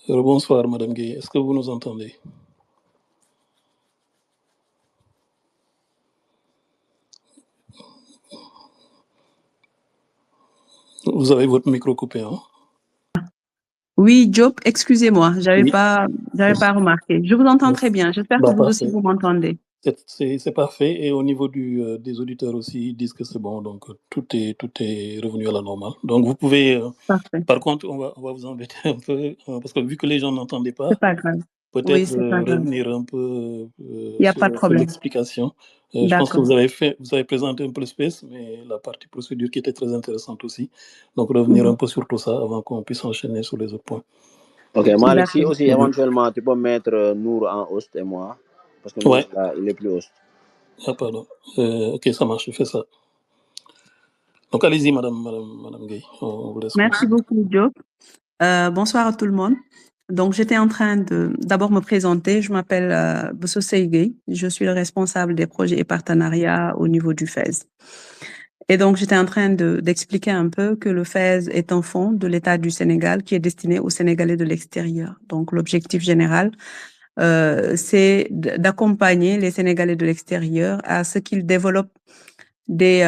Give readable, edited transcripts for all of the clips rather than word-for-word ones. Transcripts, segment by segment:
Bonsoir, Madame Gay. Est-ce que vous nous entendez? Vous avez votre micro coupé, hein? Oui, Job, excusez-moi, j'avais Oui. pas remarqué. Je vous entends très bien. J'espère que vous aussi Parfait. vous m'entendez. C'est parfait. Et au niveau des auditeurs aussi, ils disent que c'est bon. Donc, tout est revenu à la normale. Donc, vous pouvez. Parfait. Par contre, on va vous embêter un peu, parce que vu que les gens n'entendaient pas, C'est pas grave. Oui, peut-être c'est pas grave. revenir un peu Il n'y a pas de sur problème. l'explication. Je pense que D'accord. vous avez présenté un peu le space, mais la partie procédure qui était très intéressante aussi. Donc, revenir un Mhm. peu sur tout ça avant qu'on puisse enchaîner sur les autres points. Ok, Malik, si D'accord. aussi éventuellement tu peux mettre Nour en host et moi, parce que Nour Ouais. là, il est plus host. Ah, pardon. Ok, ça marche, je fais ça. Donc, allez-y, Madame Gay. On vous laisse Merci continuer. beaucoup, Job. Bonsoir à tout le monde. Donc, j'étais en train de d'abord me présenter. Je m'appelle Bousso Seygei. Je suis le responsable des projets et partenariats au niveau du FES. Et donc, j'étais en train d'expliquer un peu que le FES est un fonds de l'État du Sénégal qui est destiné aux Sénégalais de l'extérieur. Donc, l'objectif général, c'est d'accompagner les Sénégalais de l'extérieur à ce qu'ils développent des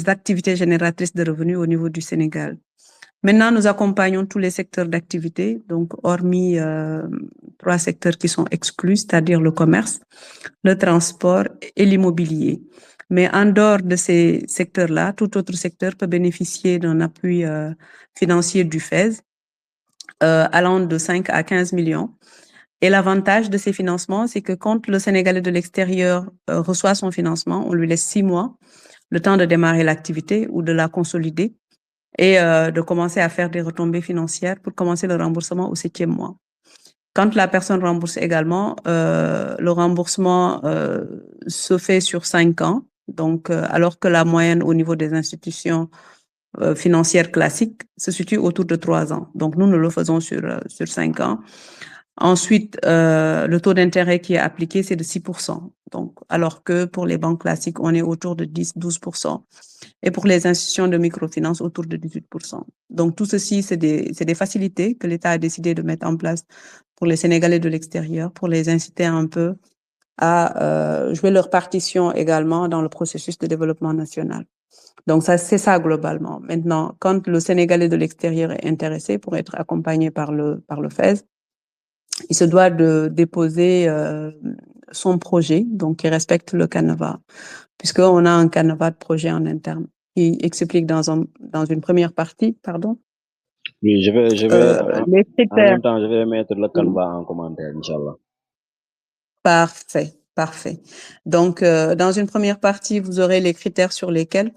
activités génératrices de revenus au niveau du Sénégal. Maintenant, nous accompagnons tous les secteurs d'activité, donc hormis 3 secteurs qui sont exclus, c'est-à-dire le commerce, le transport et l'immobilier. Mais en dehors de ces secteurs-là, tout autre secteur peut bénéficier d'un appui financier du FES allant de 5 à 15 millions. Et l'avantage de ces financements, c'est que quand le Sénégalais de l'extérieur reçoit son financement, on lui laisse 6 mois, le temps de démarrer l'activité ou de la consolider et de commencer à faire des retombées financières pour commencer le remboursement au 7e mois. Quand la personne rembourse également, le remboursement se fait sur 5 ans, donc alors que la moyenne au niveau des institutions financières classiques se situe autour de 3 ans. Donc nous le faisons sur 5 ans. Ensuite, le taux d'intérêt qui est appliqué, c'est de 6%. Donc, alors que pour les banques classiques, on est autour de 10-12%. Et pour les institutions de microfinance, autour de 18%. Donc, tout ceci, c'est des facilités que l'État a décidé de mettre en place pour les Sénégalais de l'extérieur, pour les inciter un peu à jouer leur partition également dans le processus de développement national. Donc, ça, c'est ça globalement. Maintenant, quand le Sénégalais de l'extérieur est intéressé pour être accompagné par le FES, il se doit de déposer son projet, donc qui respecte le canevas, puisqu'on a un canevas de projet en interne qui explique dans une première partie, pardon. Oui, je vais les en critères. même temps, je vais mettre le canevas en commentaire, Inch'Allah. Parfait. Donc, dans une première partie, vous aurez les critères sur lesquels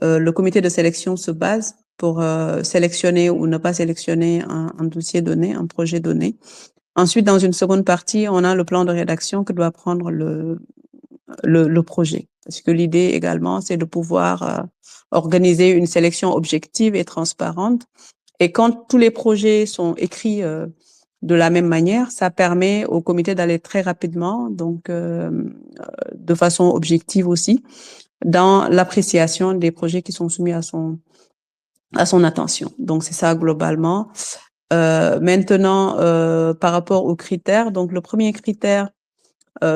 le comité de sélection se base pour sélectionner ou ne pas sélectionner un dossier donné, un projet donné. Ensuite, dans une seconde partie, on a le plan de rédaction que doit prendre le projet. Parce que l'idée également, c'est de pouvoir organiser une sélection objective et transparente. Et quand tous les projets sont écrits de la même manière, ça permet au comité d'aller très rapidement, donc de façon objective aussi, dans l'appréciation des projets qui sont soumis à son attention. Donc c'est ça globalement. Maintenant, par rapport aux critères, donc le premier critère,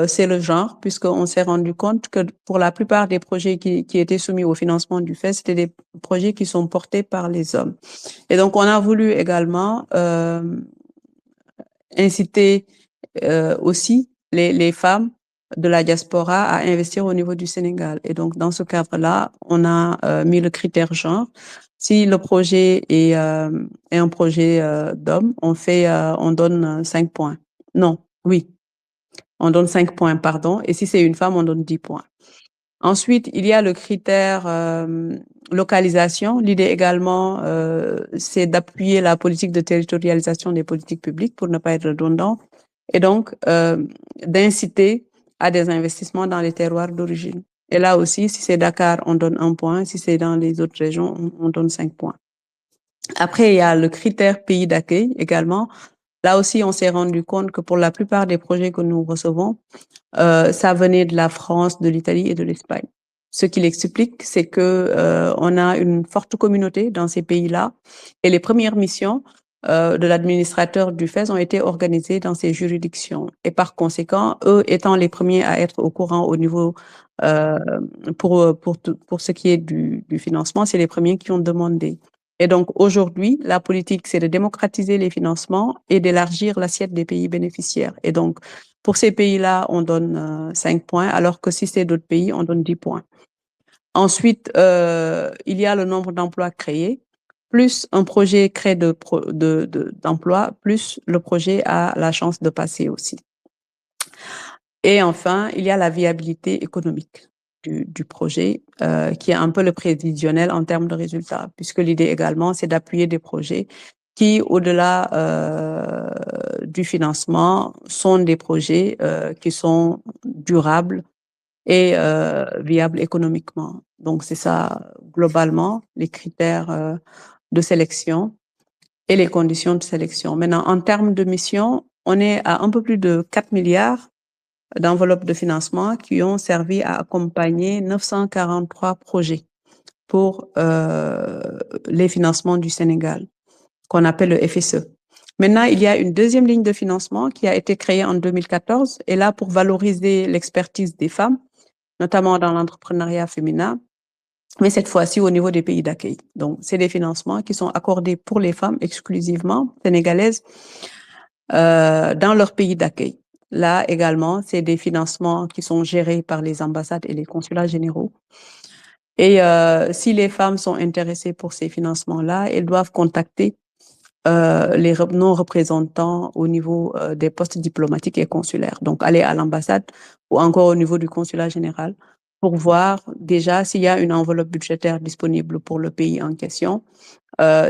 c'est le genre, puisqu'on s'est rendu compte que pour la plupart des projets qui étaient soumis au financement du FES, c'était des projets qui sont portés par les hommes. Et donc, on a voulu également inciter aussi les femmes de la diaspora à investir au niveau du Sénégal. Et donc, dans ce cadre-là, on a mis le critère genre. Si le projet est un projet d'homme, on donne 5 points. Non, oui, on donne 5 points, pardon. Et si c'est une femme, on donne 10 points. Ensuite, il y a le critère localisation. L'idée également, c'est d'appuyer la politique de territorialisation des politiques publiques pour ne pas être redondant. Et donc, d'inciter à des investissements dans les terroirs d'origine. Et là aussi, si c'est Dakar, on donne 1 point. Si c'est dans les autres régions, on donne 5 points. Après, il y a le critère pays d'accueil également. Là aussi, on s'est rendu compte que pour la plupart des projets que nous recevons, ça venait de la France, de l'Italie et de l'Espagne. Ce qui l'explique, c'est que on a une forte communauté dans ces pays-là. Et les premières missions de l'administrateur du FES ont été organisés dans ces juridictions. Et par conséquent, eux étant les premiers à être au courant au niveau, pour ce qui est du financement, c'est les premiers qui ont demandé. Et donc, aujourd'hui, la politique, c'est de démocratiser les financements et d'élargir l'assiette des pays bénéficiaires. Et donc, pour ces pays-là, on donne 5 points, alors que si c'est d'autres pays, on donne 10 points. Ensuite, il y a le nombre d'emplois créés, plus un projet crée d'emplois, plus le projet a la chance de passer aussi. Et enfin, il y a la viabilité économique du projet, qui est un peu le prévisionnel en termes de résultats, puisque l'idée également, c'est d'appuyer des projets qui, au-delà du financement, sont des projets qui sont durables et viables économiquement. Donc, c'est ça, globalement, les critères de sélection et les conditions de sélection. Maintenant, en termes de mission, on est à un peu plus de 4 milliards d'enveloppes de financement qui ont servi à accompagner 943 projets pour les financements du Sénégal, qu'on appelle le FSE. Maintenant, il y a une deuxième ligne de financement qui a été créée en 2014, et là pour valoriser l'expertise des femmes, notamment dans l'entrepreneuriat féminin, mais cette fois-ci au niveau des pays d'accueil. Donc, c'est des financements qui sont accordés pour les femmes exclusivement sénégalaises dans leur pays d'accueil. Là également, c'est des financements qui sont gérés par les ambassades et les consulats généraux. Et si les femmes sont intéressées pour ces financements-là, elles doivent contacter les non-représentants au niveau des postes diplomatiques et consulaires. Donc, aller à l'ambassade ou encore au niveau du consulat général pour voir déjà s'il y a une enveloppe budgétaire disponible pour le pays en question.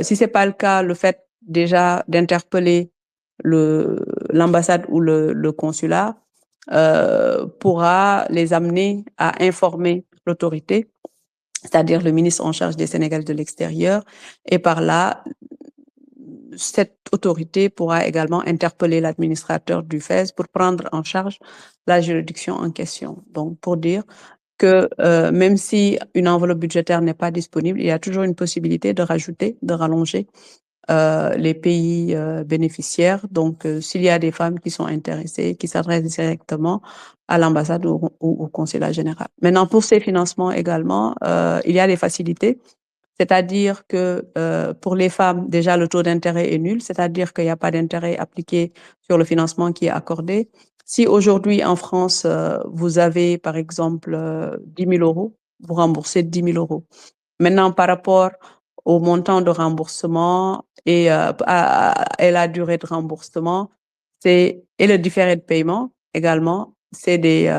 Si c'est pas le cas, le fait déjà d'interpeller l'ambassade ou le consulat pourra les amener à informer l'autorité, c'est-à-dire le ministre en charge des Sénégalais de l'extérieur, et par là, cette autorité pourra également interpeller l'administrateur du FES pour prendre en charge la juridiction en question. Donc, pour dire que même si une enveloppe budgétaire n'est pas disponible, il y a toujours une possibilité de rajouter, de rallonger les pays bénéficiaires. Donc, s'il y a des femmes qui sont intéressées, qui s'adressent directement à l'ambassade ou au consulat général. Maintenant, pour ces financements également, il y a des facilités. C'est-à-dire que pour les femmes, déjà, le taux d'intérêt est nul, c'est-à-dire qu'il n'y a pas d'intérêt appliqué sur le financement qui est accordé. Si aujourd'hui, en France, vous avez, par exemple, 10 000 euros, vous remboursez 10 000 euros. Maintenant, par rapport au montant de remboursement et la durée de remboursement, et le différé de paiement également, c'est des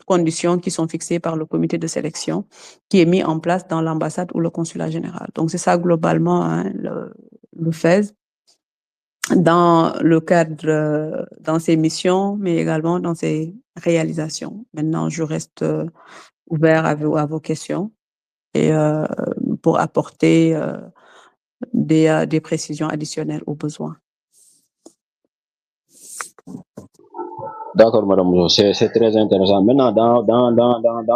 conditions qui sont fixées par le comité de sélection qui est mis en place dans l'ambassade ou le consulat général. Donc, c'est ça globalement, hein, le FES dans le cadre, dans ses missions, mais également dans ses réalisations. Maintenant, je reste ouvert à vos questions et pour apporter des précisions additionnelles aux besoins. D'accord, madame, c'est très intéressant. Maintenant, dans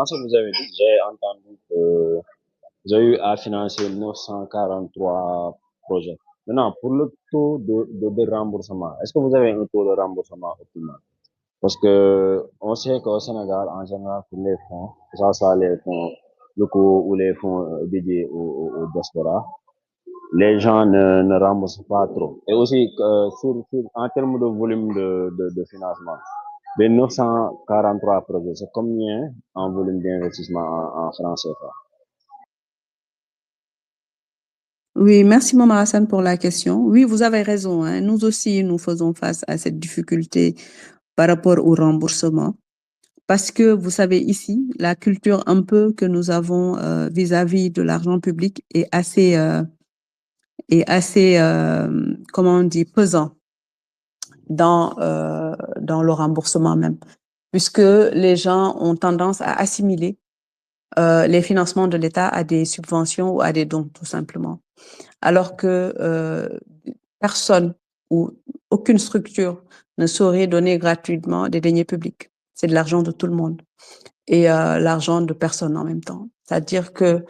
ce que vous avez dit, j'ai entendu que vous avez eu à financer 943 projets. Maintenant, pour le taux de remboursement, est-ce que vous avez un taux de remboursement optimal? Parce que on sait qu'au Sénégal, en général, pour les fonds, que ce soit les fonds locaux ou les fonds dédiés au diaspora, les gens ne remboursent pas trop. Et aussi, en termes de volume de financement, les 943 projets, c'est combien en volume d'investissement en francs CFA? Oui, merci Maman Hassan pour la question. Oui, vous avez raison, hein. Nous aussi, nous faisons face à cette difficulté par rapport au remboursement. Parce que vous savez ici, la culture un peu que nous avons vis-à-vis de l'argent public est assez, comment on dit, pesant dans le remboursement même, puisque les gens ont tendance à assimiler les financements de l'État à des subventions ou à des dons, tout simplement. Alors que personne ou aucune structure ne saurait donner gratuitement des deniers publics. C'est de l'argent de tout le monde et l'argent de personne en même temps. C'est-à-dire que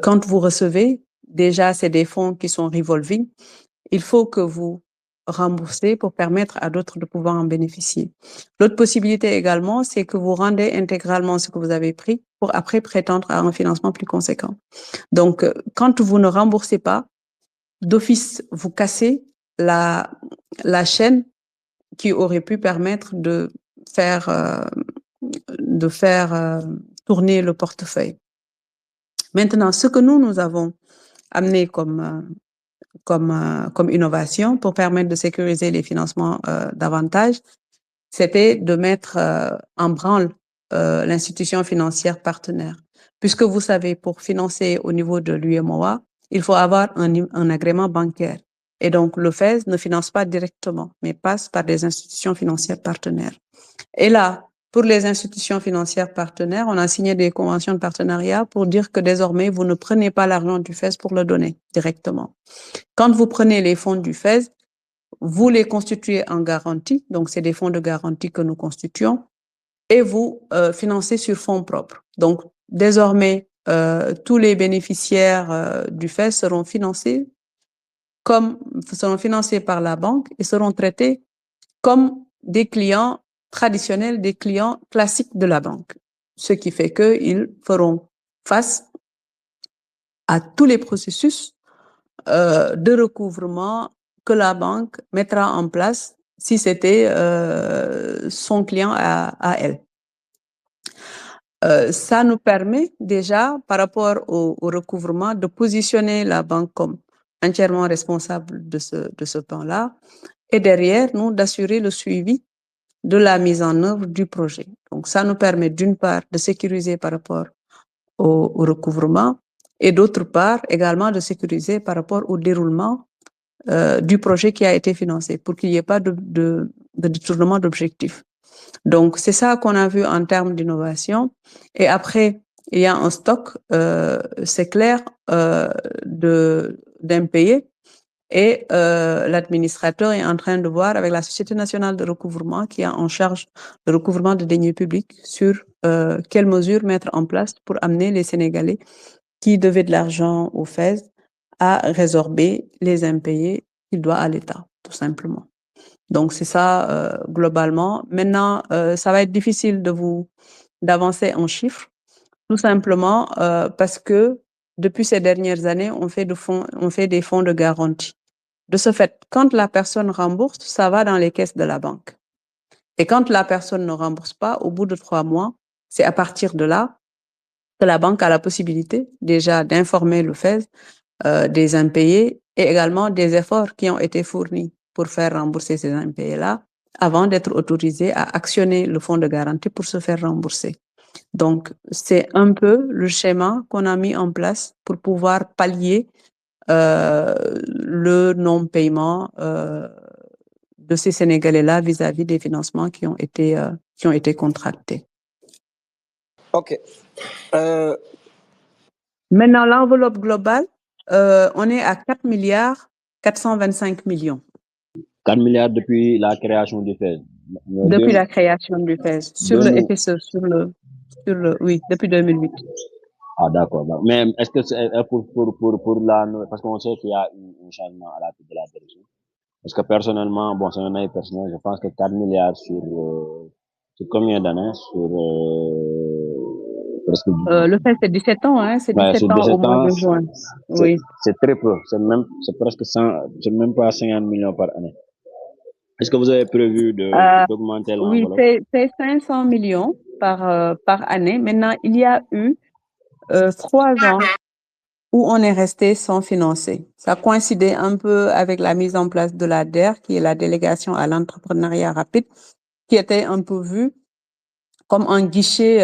quand vous recevez, déjà, c'est des fonds qui sont revolving il faut que vous remboursez pour permettre à d'autres de pouvoir en bénéficier. L'autre possibilité également, c'est que vous rendez intégralement ce que vous avez pris pour après prétendre à un financement plus conséquent. Donc, quand vous ne remboursez pas, d'office, vous cassez la chaîne qui aurait pu permettre de faire tourner le portefeuille. Maintenant, ce que nous avons amené comme innovation pour permettre de sécuriser les financements davantage, c'était de mettre en branle l'institution financière partenaire. Puisque vous savez, pour financer au niveau de l'UEMOA, il faut avoir un agrément bancaire. Et donc, le FES ne finance pas directement, mais passe par des institutions financières partenaires. Et là, pour les institutions financières partenaires, on a signé des conventions de partenariat pour dire que désormais, vous ne prenez pas l'argent du FES pour le donner directement. Quand vous prenez les fonds du FES, vous les constituez en garantie, donc c'est des fonds de garantie que nous constituons, et vous financez sur fonds propres. Donc, désormais, tous les bénéficiaires du FES seront financés par la banque et seront traités comme des clients traditionnels, des clients classiques de la banque. Ce qui fait qu'ils feront face à tous les processus de recouvrement que la banque mettra en place si c'était son client à elle. Ça nous permet déjà, par rapport au recouvrement, de positionner la banque comme entièrement responsable de ce temps-là, et derrière, nous, d'assurer le suivi de la mise en œuvre du projet. Donc, ça nous permet d'une part de sécuriser par rapport au recouvrement et d'autre part également de sécuriser par rapport au déroulement du projet qui a été financé pour qu'il n'y ait pas de détournement d'objectifs. Donc, c'est ça qu'on a vu en termes d'innovation. Et après, il y a un stock, c'est clair, d'impayés. Et l'administrateur est en train de voir avec la Société nationale de recouvrement qui a en charge le recouvrement de deniers publics sur quelles mesures mettre en place pour amener les Sénégalais qui devaient de l'argent au FES à résorber les impayés qu'il doit à l'État, tout simplement. Donc, c'est ça globalement. Maintenant, ça va être difficile d'avancer en chiffres, tout simplement parce que depuis ces dernières années, on fait des fonds de garantie. De ce fait, quand la personne rembourse, ça va dans les caisses de la banque. Et quand la personne ne rembourse pas, au bout de 3 mois, c'est à partir de là que la banque a la possibilité déjà d'informer le FES des impayés et également des efforts qui ont été fournis pour faire rembourser ces impayés-là avant d'être autorisé à actionner le fonds de garantie pour se faire rembourser. Donc, c'est un peu le schéma qu'on a mis en place pour pouvoir pallier le non-paiement de ces Sénégalais-là vis-à-vis des financements qui ont été contractés. OK. Maintenant, l'enveloppe globale, on est à 4 milliards 425 millions. 4 milliards depuis la création du FES. Depuis la création du FES, sur le FSE, oui, depuis 2008. Ah, d'accord. Mais est-ce que c'est pour la, parce qu'on sait qu'il y a un changement à la tête de la direction. Parce que personnellement, bon, c'est un avis personnel, je pense que 4 milliards sur combien d'années? Sur presque. Le FES, c'est 17 ans, hein, c'est 17 sur ans 17 au mois ans, de juin. Oui. c'est très peu. C'est presque 100, c'est même pas 50 millions par année. Est-ce que vous avez prévu d'augmenter l'enveloppe? Oui, c'est 500 millions par année. Maintenant, il y a eu 3 ans où on est resté sans financer. Ça coïncidait un peu avec la mise en place de la DER, qui est la délégation à l'entrepreneuriat rapide, qui était un peu vue comme un guichet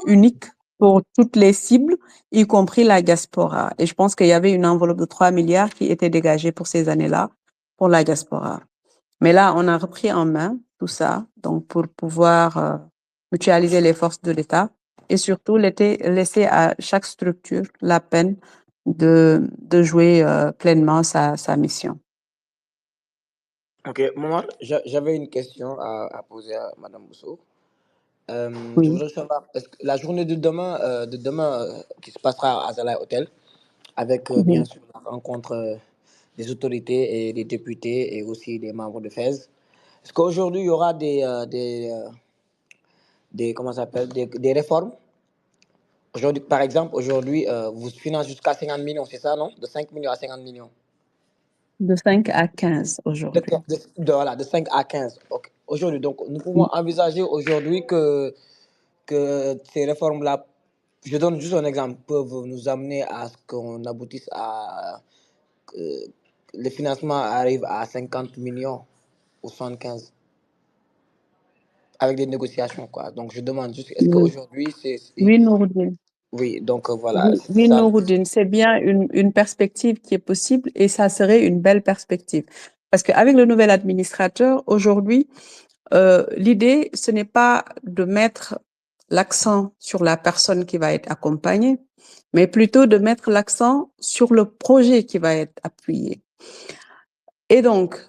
unique pour toutes les cibles, y compris la diaspora. Et je pense qu'il y avait une enveloppe de 3 milliards qui était dégagée pour ces années-là, pour la diaspora. Mais là, on a repris en main tout ça, donc pour pouvoir mutualiser les forces de l'État et surtout laisser à chaque structure la peine de jouer pleinement sa mission. OK, Momar, j'avais une question à poser à Madame Bousso. Oui. Je voudrais savoir, est-ce que la journée de demain, qui se passera à Azalai Hotel, avec bien sûr la rencontre des autorités et des députés et aussi des membres de FES. Est-ce qu'aujourd'hui, il y aura comment ça s'appelle, des réformes? Aujourd'hui, par exemple, aujourd'hui, vous financez jusqu'à 50 millions, c'est ça, non? De 5 millions à 50 millions. De 5 à 15 aujourd'hui. Voilà, de 5 à 15. Okay. Aujourd'hui, donc, nous pouvons envisager aujourd'hui que ces réformes-là, je donne juste un exemple, peuvent nous amener à ce qu'on aboutisse à que le financement arrive à 50 millions ou 75 avec des négociations, quoi. Donc, je demande juste, est-ce qu'aujourd'hui, Oui, Nouroudine. Oui, donc voilà. Oui, Nouroudine, c'est bien une perspective qui est possible et ça serait une belle perspective. Parce qu'avec le nouvel administrateur, aujourd'hui, l'idée, ce n'est pas de mettre l'accent sur la personne qui va être accompagnée, mais plutôt de mettre l'accent sur le projet qui va être appuyé. Et donc,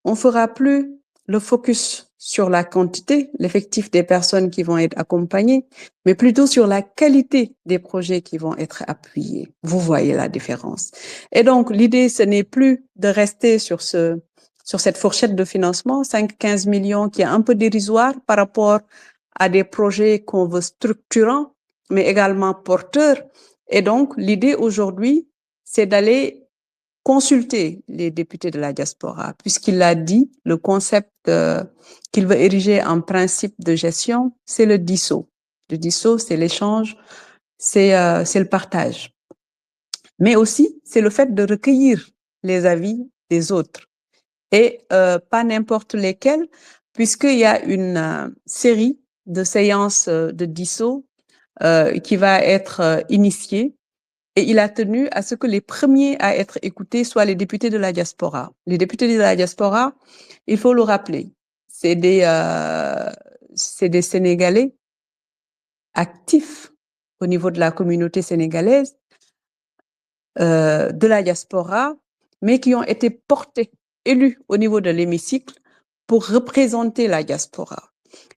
on fera plus le focus sur la quantité, l'effectif des personnes qui vont être accompagnées, mais plutôt sur la qualité des projets qui vont être appuyés. Vous voyez la différence. Et donc, l'idée, ce n'est plus de rester sur cette fourchette de financement, 5-15 millions, qui est un peu dérisoire par rapport à des projets qu'on veut structurants, mais également porteurs. Et donc, l'idée aujourd'hui, c'est d'aller consulter les députés de la diaspora, puisqu'il a dit, le concept qu'il veut ériger en principe de gestion, c'est le DISO. Le DISO, c'est l'échange, c'est le partage. Mais aussi, c'est le fait de recueillir les avis des autres. Et pas n'importe lesquels, puisqu'il y a une série de séances de DISO qui va être initiée. Et il a tenu à ce que les premiers à être écoutés soient les députés de la diaspora. Les députés de la diaspora, il faut le rappeler, c'est des Sénégalais actifs au niveau de la communauté sénégalaise, de la diaspora, mais qui ont été portés, élus au niveau de l'hémicycle pour représenter la diaspora.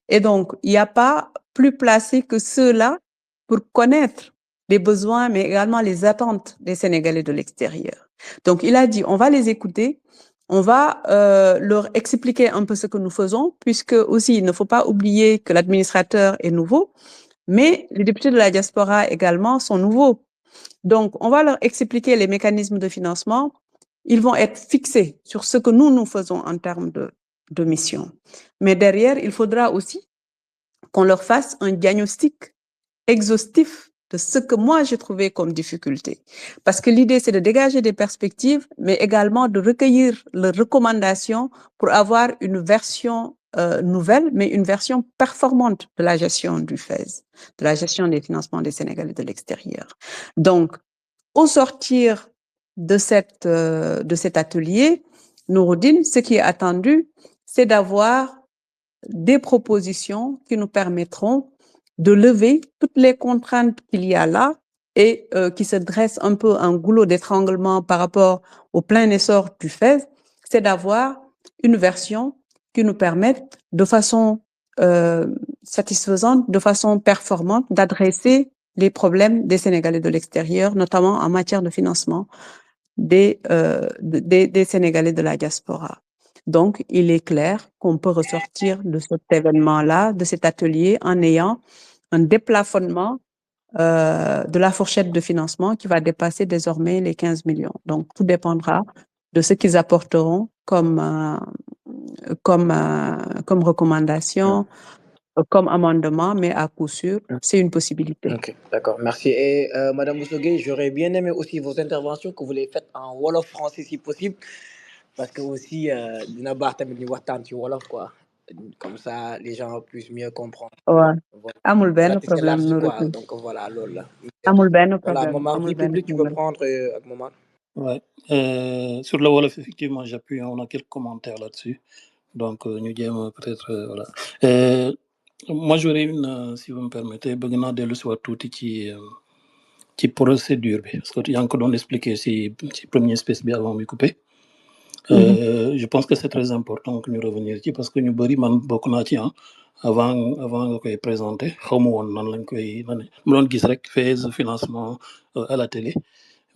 Et donc, il n'y a pas plus placé que ceux-là pour connaître les besoins, mais également les attentes des Sénégalais de l'extérieur. Donc, il a dit, on va les écouter, on va leur expliquer un peu ce que nous faisons, puisque aussi, il ne faut pas oublier que l'administrateur est nouveau, mais les députés de la diaspora également sont nouveaux. Donc, on va leur expliquer les mécanismes de financement. Ils vont être fixés sur ce que nous faisons en termes de mission. Mais derrière, il faudra aussi qu'on leur fasse un diagnostic exhaustif de ce que moi j'ai trouvé comme difficulté. Parce que l'idée, c'est de dégager des perspectives, mais également de recueillir leurs recommandations pour avoir une version nouvelle, mais une version performante de la gestion du FES, de la gestion des financements des Sénégalais de l'extérieur. Donc, au sortir de cet atelier, Nouroudine, ce qui est attendu, c'est d'avoir des propositions qui nous permettront de lever toutes les contraintes qu'il y a là et qui se dressent un peu en goulot d'étranglement par rapport au plein essor du FES, c'est d'avoir une version qui nous permette de façon satisfaisante, de façon performante, d'adresser les problèmes des Sénégalais de l'extérieur, notamment en matière de financement des Sénégalais de la diaspora. Donc, il est clair qu'on peut ressortir de cet événement-là, de cet atelier, en ayant un déplafonnement de la fourchette de financement qui va dépasser désormais les 15 millions. Donc, tout dépendra de ce qu'ils apporteront comme recommandation, comme amendement, mais à coup sûr, c'est une possibilité. Ok, d'accord, merci. Et Madame Boussogé, j'aurais bien aimé aussi vos interventions que vous les faites en Wolof français si possible, parce que aussi, dina baax tamit ñu waxtaan ci Wolof, quoi. Comme ça, les gens puissent mieux comprendre. Ouais. Voilà. Amul ben Pratique, c'est problème, large, quoi. Nouroudine. Donc voilà, lola. Amul ben Voilà, problème. Momar, Amul vie ben publique, tu peux problème. prendre avec Momar. Ouais. Sur le Wolof, effectivement, j'appuie. On a quelques commentaires là-dessus. Donc, nous disons peut-être. Voilà. Moi, j'aurais une, si vous me permettez, besoin de le soit tout qui procédure. Parce que tu as encore expliqué si premier espèce bien avant de couper. Je pense que c'est très important que nous revenions ici parce que nous avons beaucoup de avant de présenter. Nous avons gis rek phase financement à la télé.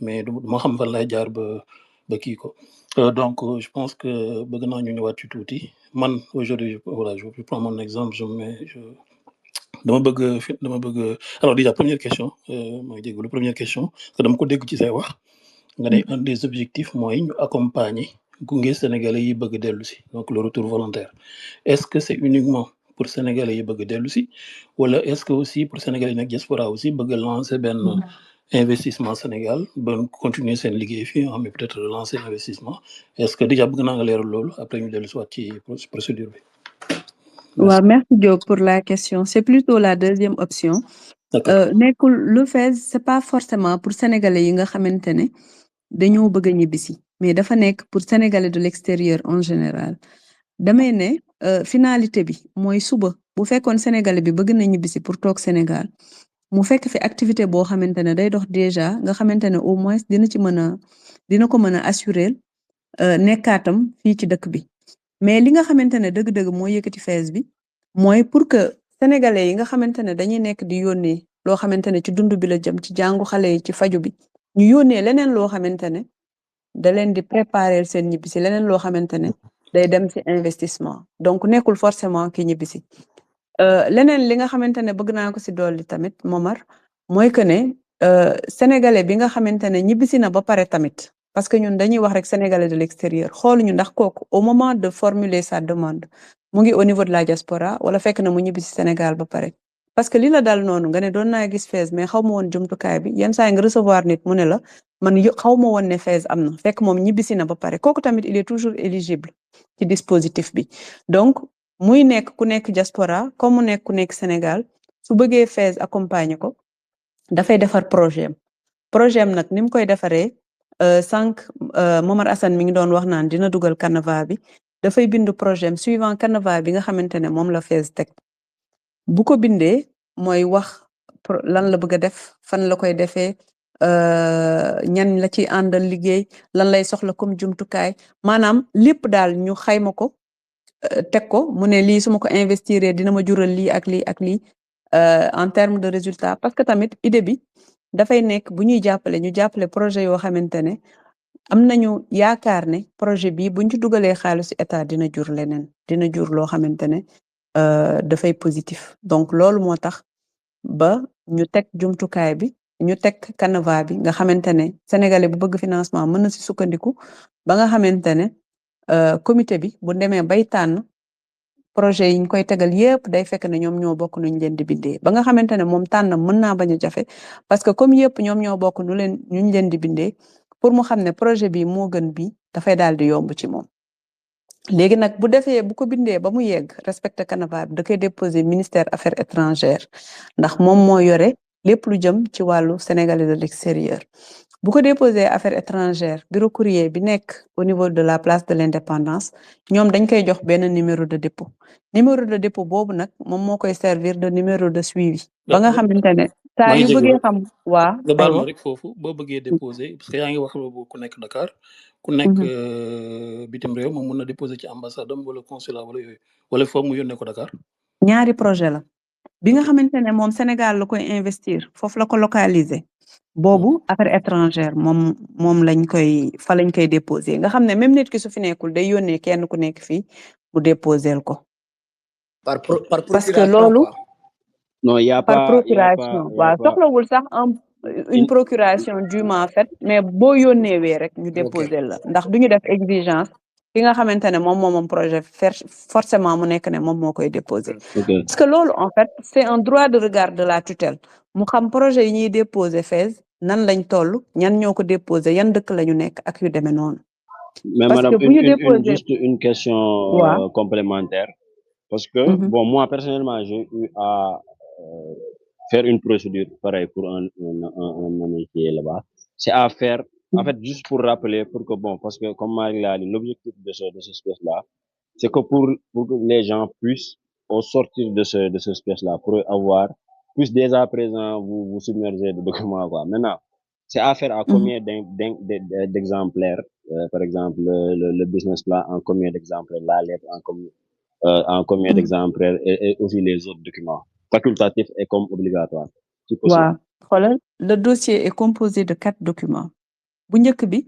Mais je sais pas ba kii ko donc je pense que bëgg naa ñu ñëwaat ci tuuti man aujourd'hui voilà je prends mon exemple dama bëgg alors déjà première question mooy déglu première question que dama ko dégg ci say wax nga ne un des objectifs mooy ñu accompagner gunge sénégalais yi bëgg dellu si donc le retour volontaire est-ce que c'est uniquement pour sénégalais yi bëgg dellu si wala est-ce que aussi pour sénégalais yi nag diaspora aussi bëgg lancer benn investissement Sénégal ba continuer seen liggéey fii mais peut-être relancer l'investissement est-ce que déjà bëgg naa nga leeral loolu après ñu dellu si waat ci procédure bi. Ouais, merci Diop pour la question. C'est plutôt la deuxième option. Nekkul le FAISE c'est pas forcément pour sénégalais yi nga xamante ne dañoo bëgg a ñibbisi mais dafa nekk pour sénégalais de l'extérieur en général damay ne finalité bi mooy suba bu fekkoon sénégalais bi bëgg na ñibbisi pour toog Sénégal mu fekk fi activité boo xamante ne day dox déjà nga xamante ne au moins dina ko mën a assurer nekkaatam fii ci dëkk bi mais li nga xamante ne dëgg-dëgg mooy yëkkati FAISE bi mooy pour que sénégalais yi nga xamante ne dañuy nekk di yónnee loo xamante ne ci dund bi la jëm ci jàngu xale yi ci faju bi ñu yónnee leneen loo xamante ne da leen di préparer seen ñibbisi leneen loo xamante ne day dem ci investissement donc nekkul forcément ki ñibbisi leneen li nga xamante ne bëgg naa ko ci dolli tamit Momar mooy que ne sénégalais bi nga xamante ne ñibbisi na ba pare tamit parce que ñun dañuy wax rek sénégalais de l'extérieur xooluñu ndax kooku au moment de formuler sa demande mu ngi au niveau de la diaspora wala fekk na mu ñibbisi Sénégal ba pare parce que li la dal noonu nga ne doon naa gis FAISE mais xaw ma woon jumtukaay bi yenn saa yi nga recevoir nit mu ne la man xaw ma woon ne FAISE am na fekk moom ñibbisi na ba pare kooku tamit il est toujours éligible ci dispositif bi donc muy nekk ku nekk diaspora comme mu nekk ku nekk Sénégal su bëggee FAISE accompagner ko dafay defar projet am nag ni mu koy defaree sànq Momar Assane mi ngi doon wax naan dina dugal canevas bi dafay bind projet am suivant canevas bi nga xamante ne moom la FAISE teg bu ko bindee mooy wax lan la bëgg a def fan la koy defee ñan la ci àndal liggéey lan lay soxla comme jumtukaay maanaam lépp daal ñu xayma ko teg ko mu ne lii su ma ko investir dina ma jural lii ak lii ak lii en termes de résultat parce que tamit idée bi dafay nekk bu ñuy jàppale ñu jàppale projet yoo xamante ne am nañu yaakaar ne projet bi buñ ci dugalee xaalisu état dina jur leneen dina jur loo xamante ne dafay positif donc loolu moo tax ba ñu teg jumtukaay bi ñu teg canevas bi nga xamante ne sénégalais bu bëgg financement mën na ci sukkandiku ba nga xamante ne comité bi bu demee bay tànn projet yi ñu koy tegal yépp day fekk ne ñoom ñoo bokk nuñ leen di bindee ba nga xamante ne moom tànnam mën naa bañ a jafe parce que comme yépp ñoom ñoo bokk nuñ leen di bindee pour mu xam ne projet bi moo gën bi dafay daal di yomb ci moom léegi nag bu ko bindee ba mu yegg respecté canevas bi da koy déposer ministère affaires étrangères ndax moom moo yore lépp lu jëm ci wàllu sénégalais de l'extérieur bu ko déposer affaires étrangères bureau courrier bi nekk au niveau de la place de l'indépendance ñoom dañ koy jox benn numéro de dépôt boobu nag moom moo koy servir de numéro de suivi ba nga xamante ne saa yu bëggee xam waa nga baal ma rek foofu boo bëggee déposer parce que yaa ngi wax boobu ku nekk Dakar ku nekk bitim réew moom mën na déposer ci ambassade am wala consulat wala yooyu wala foog mu yónnee ko Dakar ñaari projet la bi nga xamante ne moom Sénégal la koy investir foofu la ko localiser boobu affaire étrangère moom lañ koy déposer nga xam ne même nit ki su fi nekkul day yónnee kenn ku nekk fii mu déposer ko par procuration parce que loolu non y a par pas procuration waaw soxlawul sax une procuration dûment faite mais boo yónneewee rek ñu déposer la ndax duñu def exigence ki nga xamante ne moom projet forcément mu nekk ne moom moo koy déposer parce que loolu en fait c'est un droit de regard de la tutelle mu xam projet yi ñuy déposer FAISE nan lañ toll ñan ñoo ko déposer yan dëkk la ñu nekk ak yu demee noonu mais parce madame que bu ñu déposer juste une question complémentaire parce que bon moi personnellement j'ai eu à faire une procédure pareille pour un ami qui est là-bas c'est à faire en fait juste pour rappeler pour que bon parce que comme Marie l'a dit l'objectif de ce space là c'est que pour que les gens puissent au sortir de ce space là pour avoir puissent dès à présent vous submerger de documents quoi maintenant c'est à faire à combien d'exemplaires par exemple le business plan en combien d'exemplaires la lettre en combien d'exemplaires et aussi les autres documents facultatifs et comme obligatoires si possible. Voilà. Le dossier est composé de 4 documents bu njëkk bi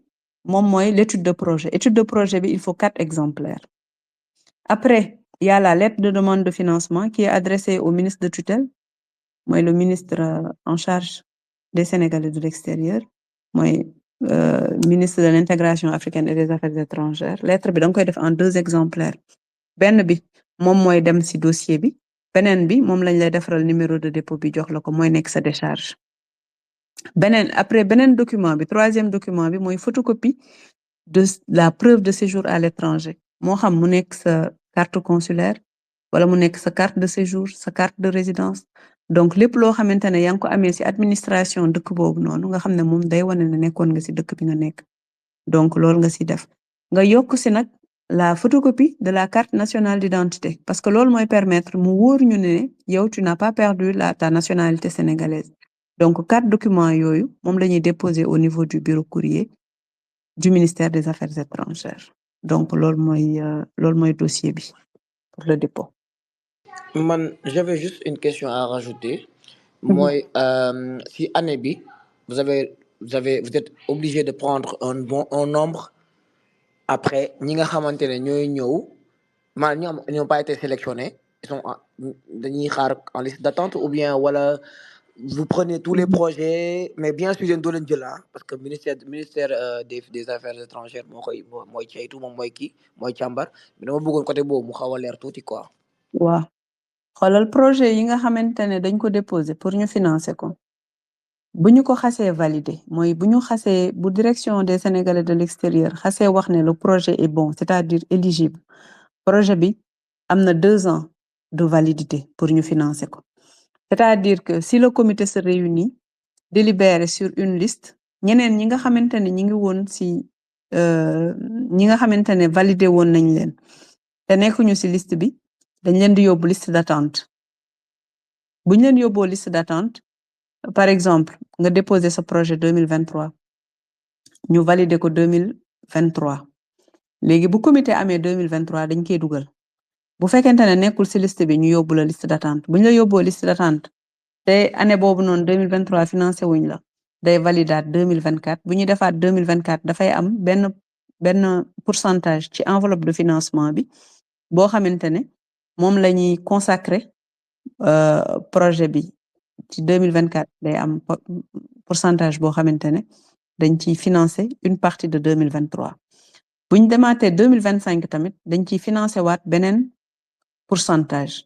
moom mooy l'étude de projet. Étude de projet bi il faut 4 exemplaires. Après il y a la lettre de demande de financement qui est adressée au ministre de tutelle mooy le ministre en charge des Sénégalais de l'extérieur mooy ministre de l'intégration africaine et des affaires étrangères lettre bi da nga koy def en 2 exemplaires benn bi moom mooy dem ci dossier bi beneen bi moom lañ lay defaral numéro de dépôt bi jox la ko mooy nekk sa décharge après beneen document bi 3e document bi mooy photocopie de la preuve de séjour à l'étranger moo xam mu nekk sa carte consulaire wala mu nekk sa carte de séjour sa carte de résidence donc lépp loo xamante ne yaa ngi ko amee ci administration dëkk boobu noonu nga xam ne moom day wane ne nekkoon nga ci dëkk bi nga nekk donc loolu nga ci def nga yokk ci nag la photocopie de la carte nationale d'identité parce que loolu mooy permettre mu wóor ñu ne yow tu n'as pas perdu ta nationalité sénégalaise donc 4 documents yooyu moom la ñuy déposer au niveau du bureau courrier du ministère des Affaires étrangères donc loolu mooy dossier bi pour le dépôt. J'avais juste une question à rajouter. Moi, si année bi, vous êtes obligé de prendre un nombre après ñi nga xamantene ñoy ñew ñi n'ont pas été sélectionnés, ils sont dañuy xaar en liste d'attente ou bien voilà vous prenez tous les projets mais bien sûr yéen doo leen jël parce que ministère des affaires étrangères mooy ceytu moom mooy càmbar mais dama bëggoon côté boobu mu xaw a leer tuuti quoi. waaw xoolal projet yi nga xamante ne dañ ko déposer pour ñu financer ko bu ñu ko xasee valider mooy bu ñu xasee bu direction des Sénégalais de l'extérieur xasee wax ne le projet est bon c'est-à-dire éligible projet bi am na 2 ans de validité pour ñu financer ko c'est-à-dire que si le comité se réunit délibère sur une liste ñeneen ñi nga xamante ne ñi ngi woon ci ñi nga xamante ne validé woon nañ leen te nekkuñu ci liste bi dañ leen di yóbbu liste d'attente buñ leen yóbboo liste d'attente par exemple nga déposer sa projet 2023 ñu valider ko 2023 léegi bu comité amee 2023 dañ koy dugal bu fekkente ne nekkul ci liste bi ñu yóbbu la liste d'attente buñ la yóbboo liste d'attente te année boobu noonu 2023 financé wuñ la day validaat 2024 bu ñu defaat 2024 dafay am benn pourcentage ci enveloppe de financement bi boo xamante ne moom la ñuy consacrer projet bi ci 2024 day am pourcentage boo xamante ne dañ ciy financer une partie de 2023 bu ñu demaatee 2025 tamit dañ ciy financer waat beneen pourcentage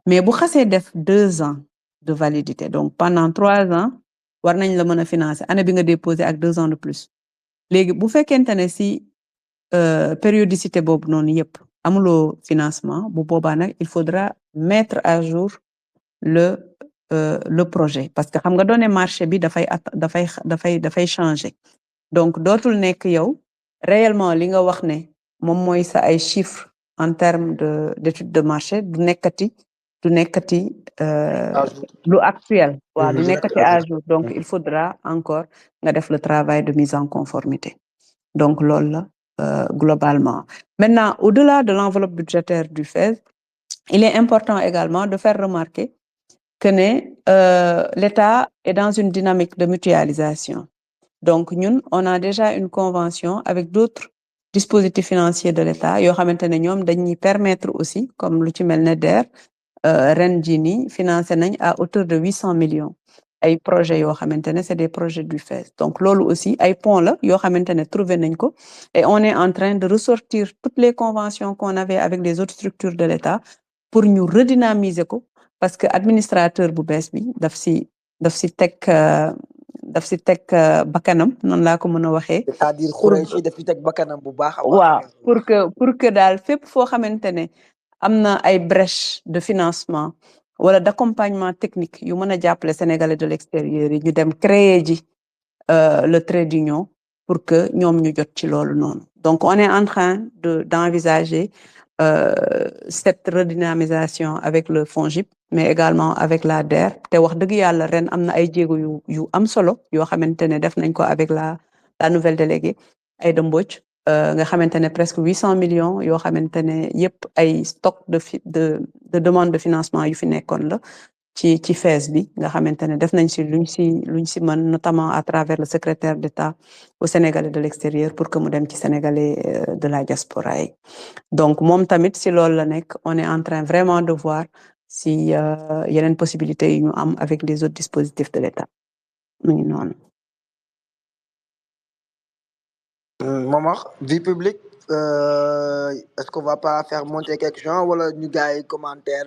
mais bu xasee def 2 ans de validité donc pendant 3 ans war nañ la mën a financer année bi nga déposer ak 2 ans de plus léegi bu fekkente ne ci périodicité boobu noonu yépp amuloo financement bu boobaa nag il faudra mettre à jour le projet parce que xam nga donné marché bi dafay changer donc dootul nekk yow réellement li nga wax ne moom mooy sa ay chiffres en termes d'étude de marché du nekkati lu actuel waaw du nekkati à jour donc il faudra encore nga def le travail de mise en conformité donc loolu la globalement maintenant au-delà de l'enveloppe budgétaire du FAISE il est important également de faire remarquer que l'État est dans une dynamique de mutualisation donc ñun on a déjà une convention avec d'autres dispositifs financiers de l'État yoo xamante ne ñoom dañuy permettre aussi comme lu ci mel ne DER ren jii nii financé nañ à hauteur de 800 millions ay projets yoo xamante ne c'est des projets du FAISE donc loolu aussi ay ponts la yoo xamante ne trouvé nañ ko et on est en train de ressortir toutes les conventions qu'on avait avec les autres structures de l'État pour ñu redynamiser ko parce que administrateur bu bees bi daf si teg bakkanam noonu laa ko mën a waxee. c'est-à-dire Khoureychi daf si teg bakkanam bu baax. waaw pour que daal fépp foo xamante ne am na ay brèches de financement wala d'accompagnement technique yu mën a jàppale Sénégalais de l'extérieur yi ñu dem créer ji le trait d'union pour que ñoom ñu jot ci loolu noonu donc on est en train d'envisager cette redynamisation avec le FONGIP mais également avec la DER te wax dëgg yàlla ren am na ay jéego yu am solo yoo xamante ne def nañ ko avec la nouvelle déléguée Aïda Mbodj nga xamante ne presque 800 millions yoo xamante ne yépp ay stock de demande de financement yu fi nekkoon la ci FAISE bi nga xamantene def nañ ci luñ ci mën notamment à travers le secrétaire d'État au Sénégalais de l'extérieur pour que mu dem ci Sénégalais de la diaspora yi donc moom tamit si loolu la nekk on est en train vraiment de voir si yeneen possibilités yi ñu am avec les autres dispositifs de l'État mu ngi noonu. Momar, vie publique, est-ce qu'on va pas faire monter quelque chose ou nous gars commentaires,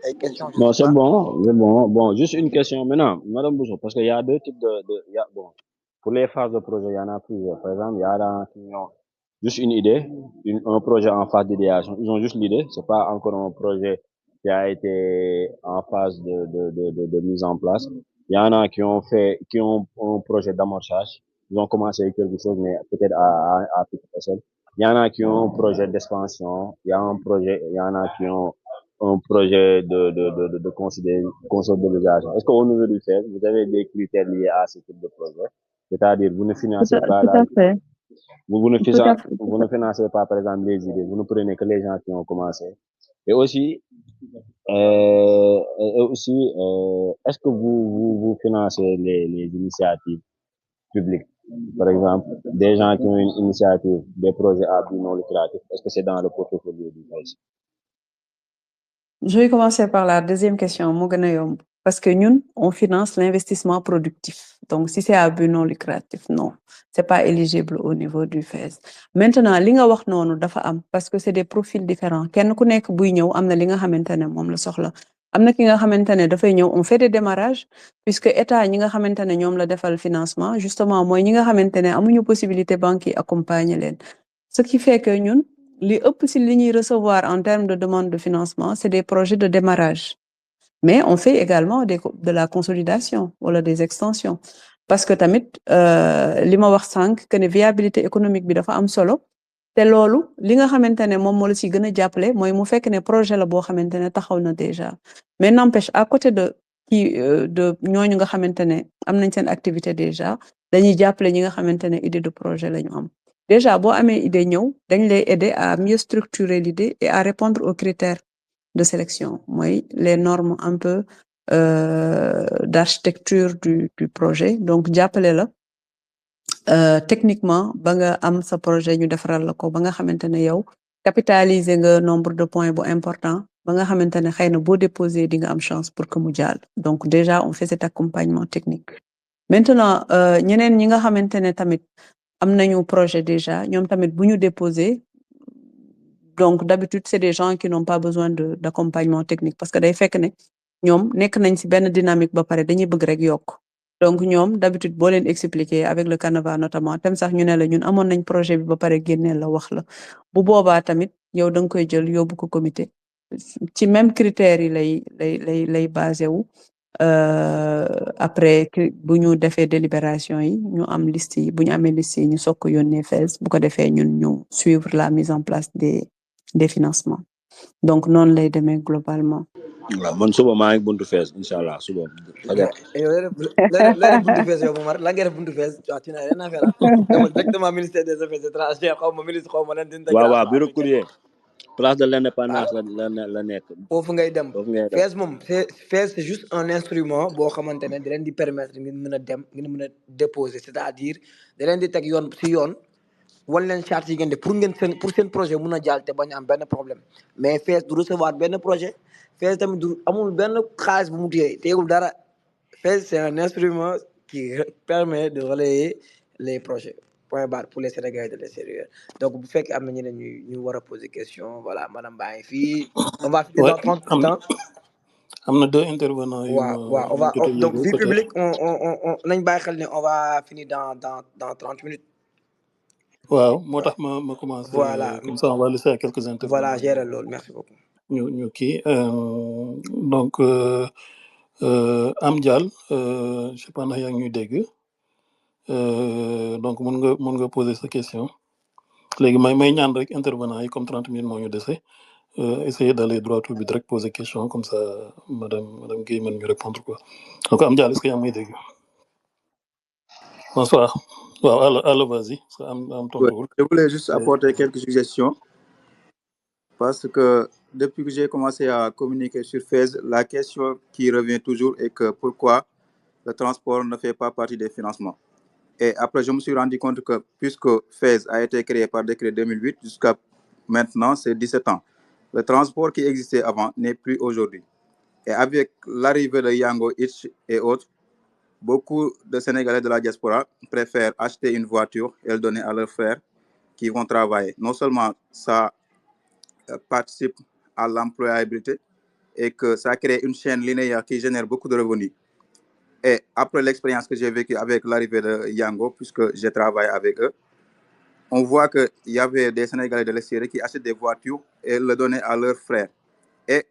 des questions? Non, c'est bon, c'est bon. Bon, juste une question maintenant, Madame Bousso, parce qu'il y a deux types bon, pour les phases de projet, il y en a plusieurs. Par exemple, il y a dans qui ont juste une idée, un projet en phase d'idéation. Ils ont juste l'idée, c'est pas encore un projet qui a été en phase de mise en place. Il y en a qui ont un projet d'amorçage. Ils ont commencé quelque chose, mais peut-être à petite échelle. Il y en a qui ont un projet d'expansion. Il y en a qui ont un projet de consolidation. Est-ce qu'au niveau du FAISE, vous avez des critères liés à ce type de projet? C'est-à-dire, vous ne financez pas vous ne financez pas, par exemple, les idées. Vous ne prenez que les gens qui ont commencé. Et aussi, est-ce que vous financez les initiatives publiques? Par exemple, des gens qui ont une initiative, des projets à but non lucratif, est-ce que c'est dans le portfolio du FAISE? Je vais commencer par la deuxième question, parce que nous, on finance l'investissement productif. Donc, si c'est à but non lucratif, non, c'est pas éligible au niveau du FAISE. Maintenant, li nga wax nonu dafa am parce que c'est des profils différents. Kenn ku nekk buy ñëw amna li nga xamantene mom la soxla. Amna ki nga xamantene da fay ñëw on fait des démarrages puisque état ñi nga xamantene ñom la defal financement justement moy ñi nga xamantene amuñu possibilité banque yi accompagner leen. Ce qui fait que ñun li ëpp ci li ñuy recevoir en termes de demande de financement, c'est des projets de démarrage. Mais on fait également de la consolidation ou des extensions. Parce que tamit li ma wax sank que ne viabilité économique bi dafa am solo té lolu li nga xamantene mom mo la ci gëna jappalé moy mu fekk né projet la bo xamantene taxaw na déjà. Mais n'empêche à côté de ñooñu nga xamantene am nañ seen activité déjà dañuy jappalé ñi nga xamantene idée de projet lañu am. Déjà bo amé idée ñëw dañ lay aider à mieux structurer l'idée et à répondre aux critères de sélection, les normes un peu d'architecture du projet. Donc, j'appelle là, techniquement, ba nga am sa projet ñu défaral la ko ba nga xamantene yow capitaliser nga nombre de points bu important ba nga xamantene xeyna bo déposer di nga am chance pour que mu jall. Donc déjà on fait cet accompagnement technique. Maintenant ñeneen ñi nga xamantene tamit am nañu projet déjà ñom tamit bu ñu déposer. Donc, d'habitude, c'est des gens qui n'ont pas besoin d'accompagnement technique parce que day fekk ne ñom nek nañ ci benn dynamique ba paré dañuy bëgg rek yok. Donc ñom d'habitude bo leen expliquer avec le Canva notamment tam sax ñu né la ñun amon nañ projet bi ba paré génneel la wax la. Bu boba tamit yow dang koy jël yóbbu ko comité. Ci même critères yi lay basé wu. Après bu ñu défé délibération yi ñu am liste yi bu ñu amé liste yi ñu sokk yónnee FAISE bu ko défé ñun ñu suivre la mise en place des financements. Donc non lay démé globalement. Voilà, man suba maa ngi buntu FAISE inshallah suba. Là buntu FAISE yow Momar la nga def buntu FAISE tu n'as rien à faire. Dama directement ministère des affaires étrangères xawma ministre xawma lan dina. Waaw bureau courrier. Place de l'indépendance la nekk. Foofu ngay dem FAISE moom FAISE c'est juste un instrument boo xamante ne da leen di permettre ngeen mën a dem ngeen mën a déposer c'est-à-dire da leen di teg yoon si yoon wan leen charte yi ngeen def pour seen projet mun a jàll te bañ am benn problème mais FAISE du recevoir benn projet FAISE tamit du amul benn xaalis bu mu téye teegul dara FAISE c'est un instrument qui permet de relayer les projets. Point barre pour les Sénégalais de l'extérieur. Donc, vous faites amener ñu war a poser question. Voilà, madame Baye fi. On va finir dans 30 minutes. Amna deux intervenants. On va donc vie publique on va finir dans 30 minutes. Waaw, motax ma commencer. Voilà. Comme ça on va laisser à quelques intervenants. Voilà, gérer l'autre. Merci beaucoup. Ñu donc Am Dial je sais pas ndax yaa ngi ñuy dégg. Donc mën nga poser sa question. Légui may ñaan rek intervenant yi comme 30 minutes moo ñu dese. Essayer d'aller droit au but direct poser question comme ça madame Guèye mën ñu répondre quoi. Donc Am Dial est-ce que yaa ngi may dégg? Bonsoir. Waaw allo vas-y. Je voulais juste apporter quelques suggestions parce que depuis que j'ai commencé à communiquer sur FAISE, la question qui revient toujours est que pourquoi le transport ne fait pas partie des financements. Et après, je me suis rendu compte que puisque FAISE a été créé par décret 2008 jusqu'à maintenant, c'est 17 ans. Le transport qui existait avant n'est plus aujourd'hui. Et avec l'arrivée de Yango, Itch et autres, beaucoup de Sénégalais de la diaspora préfèrent acheter une voiture et le donner à leurs frères qui vont travailler. Non seulement ça participe à l'employabilité et que ça crée une chaîne linéaire qui génère beaucoup de revenus. Et après l'expérience que j'ai vécue avec l'arrivée de Yango, puisque j'ai travaillé avec eux, on voit qu'il y avait des Sénégalais de l'extérieur qui achètent des voitures et le donnaient à leurs frères. Et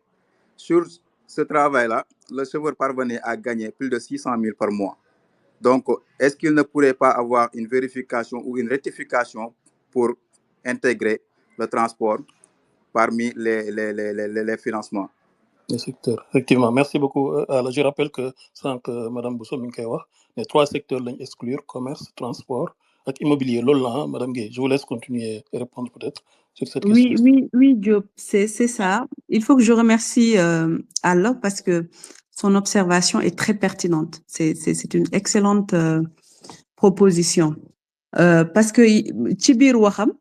sur ce travail-là, le chauffeur parvenait à gagner plus de 600 000 par mois. Donc, est-ce qu'il ne pourrait pas avoir une vérification ou une rectification pour intégrer le transport parmi les financements? Le secteur, effectivement. Merci beaucoup. Alors, je rappelle que, sans que Mme Bousso Minkewa, les 3 secteurs l'ont exclure, commerce, transport et immobilier. Lola, Mme Gay, je vous laisse continuer et répondre peut-être sur cette question. Oui, Diop, c'est ça. Il faut que je remercie Allah parce que son observation est très pertinente. C'est une excellente proposition. Parce que ci biir waxam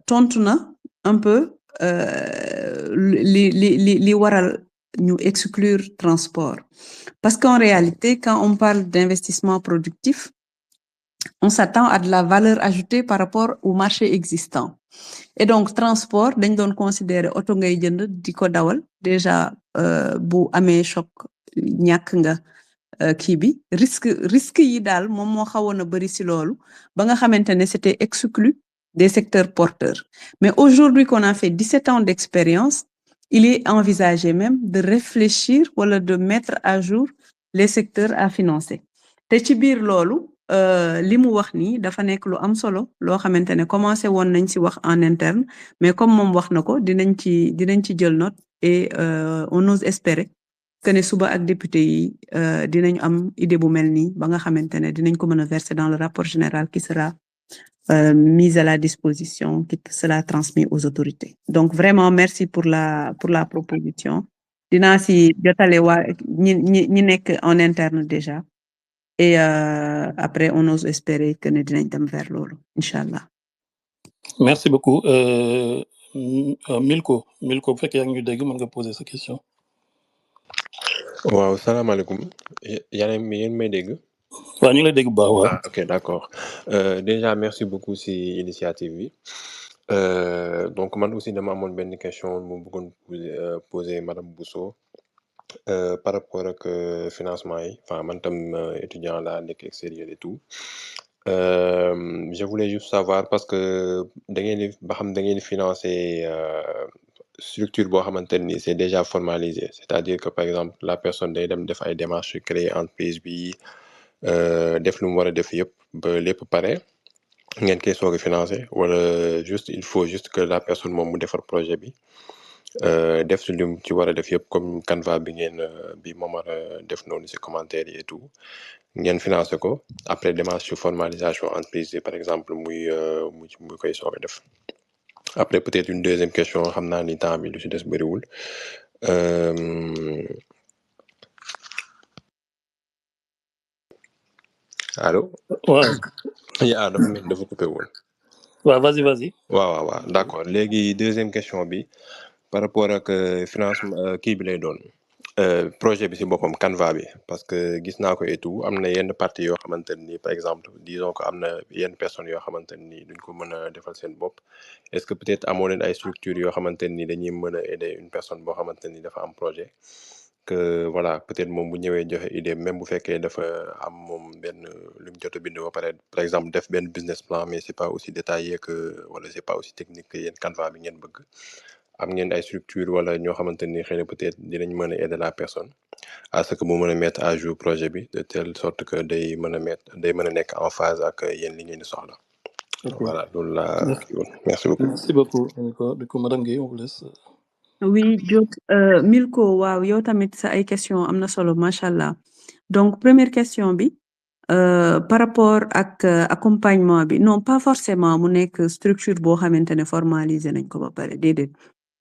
tontu na un peu li waral ñu exclure transport. Parce qu'en réalité, quand on parle d'investissement productif, on s'attend à de la valeur ajoutée par rapport au marché existant. Et donc, transport, dañ doon considérer auto ngay jënd di ko dawal déjà bu amee choc ñàkk nga kii bi risque yi daal moom moo xawoon a bëri si loolu ba nga xamante ne c'était exclu des secteurs porteurs. Mais aujourd'hui qu'on a fait 17 ans d'expérience, il est envisagé même de réfléchir wala de mettre à jour les secteurs à financer. Te ci biir loolu li mu wax nii dafa nekk lu am solo loo xamante ne commencé woon nañ ci wax en interne, mais comme moom wax na ko dinañ ci jël note et on ose espérer que ne suba ak député yi dinañ am idée bu mel nii ba nga xamante ne dinañ ko mën a verser dans le rapport général qui sera mis à la disposition, qui sera transmis aux autorités. Donc vraiment merci pour la proposition. Dinaa si jotale waa ñi nekk en interne déjà. Et après, on ose espérer que nous allons vers l'eau, Inch'Allah. Merci beaucoup. Milko, vous faites que vous avez posé cette question. Waaw, salaamaaleykum. Yéen may dégg? waaw ñu ngi lay dégg bu baax waaw. Ah, ok, d'accord. Déjà, merci beaucoup si l'initiative bi. Donc, man aussi dama amoon benn question bu bëggoon poser Madame Bousso par rapport ak financement yi. Enfin, man tam étudiant la nekk extérieur et tout. Je voulais juste savoir parce que da ngeen di financer structure boo xamante ni c'est déjà formalisé, c'est-à-dire que par exemple la personne day dem def ay démarches créer entreprise bi def lu mu war a def yëpp ba lépp pare ngeen koy soog a financer wala juste il faut juste que la personne moom mu defar projet bi def si lu mu ci war a def yëpp comme Canva bi ngeen bi moom war a def noonu si commentaire yi et tout ngeen financer ko après démarche sur formalisation entreprise bi par exemple muy koy soog a def. Après, peut-être une deuxième question, xam naa ni temps bi lu ci des bëriwul. Allô? waaw. yaa dafa mel dafa coupé woon. waaw vas-y. waaw d'accord léegi deuxième question bi par rapport ak financement kii bi lay doon projet bi ci boppam Canva bi parce que gis naa ko et tout am na yenn partie yoo xamante ni par exemple disons que am na yenn personnes yoo xamante ni duñ ko mën a defal seen bopp est-ce que peut-être amoo leen ay structures yoo xamante ni dañuy mën a aider une personne boo xamante ni dafa am projet que voilà peut-être moom bu ñëwee joxe idée même bu fekkee dafa am moom benn lu mu jot a bind ba pare par exemple def benn business plan mais c'est pas aussi détaillé que wala c'est pas aussi technique que yéen Canva bi ngeen bëgg am ngeen ay structure wala ñoo xamante ni xëy na peut-être dinañ mën a aider la personne à ce que mu mën a mettre à jour projet bi de telle sorte que day mën a nekk en phase ak yéen li ngeen di soxla. Voilà loolu la kii woon merci beaucoup. Merci beaucoup Milko. Du coup Madame Gueye on vous laisse. Oui, Diop, Milko, waaw yow tamit sa ay question am na solo machallah. Donc première question bi par rapport ak accompagnement bi non pas forcément mu nekk structure boo xamante ne formalisé nañ ko ba pare déedéet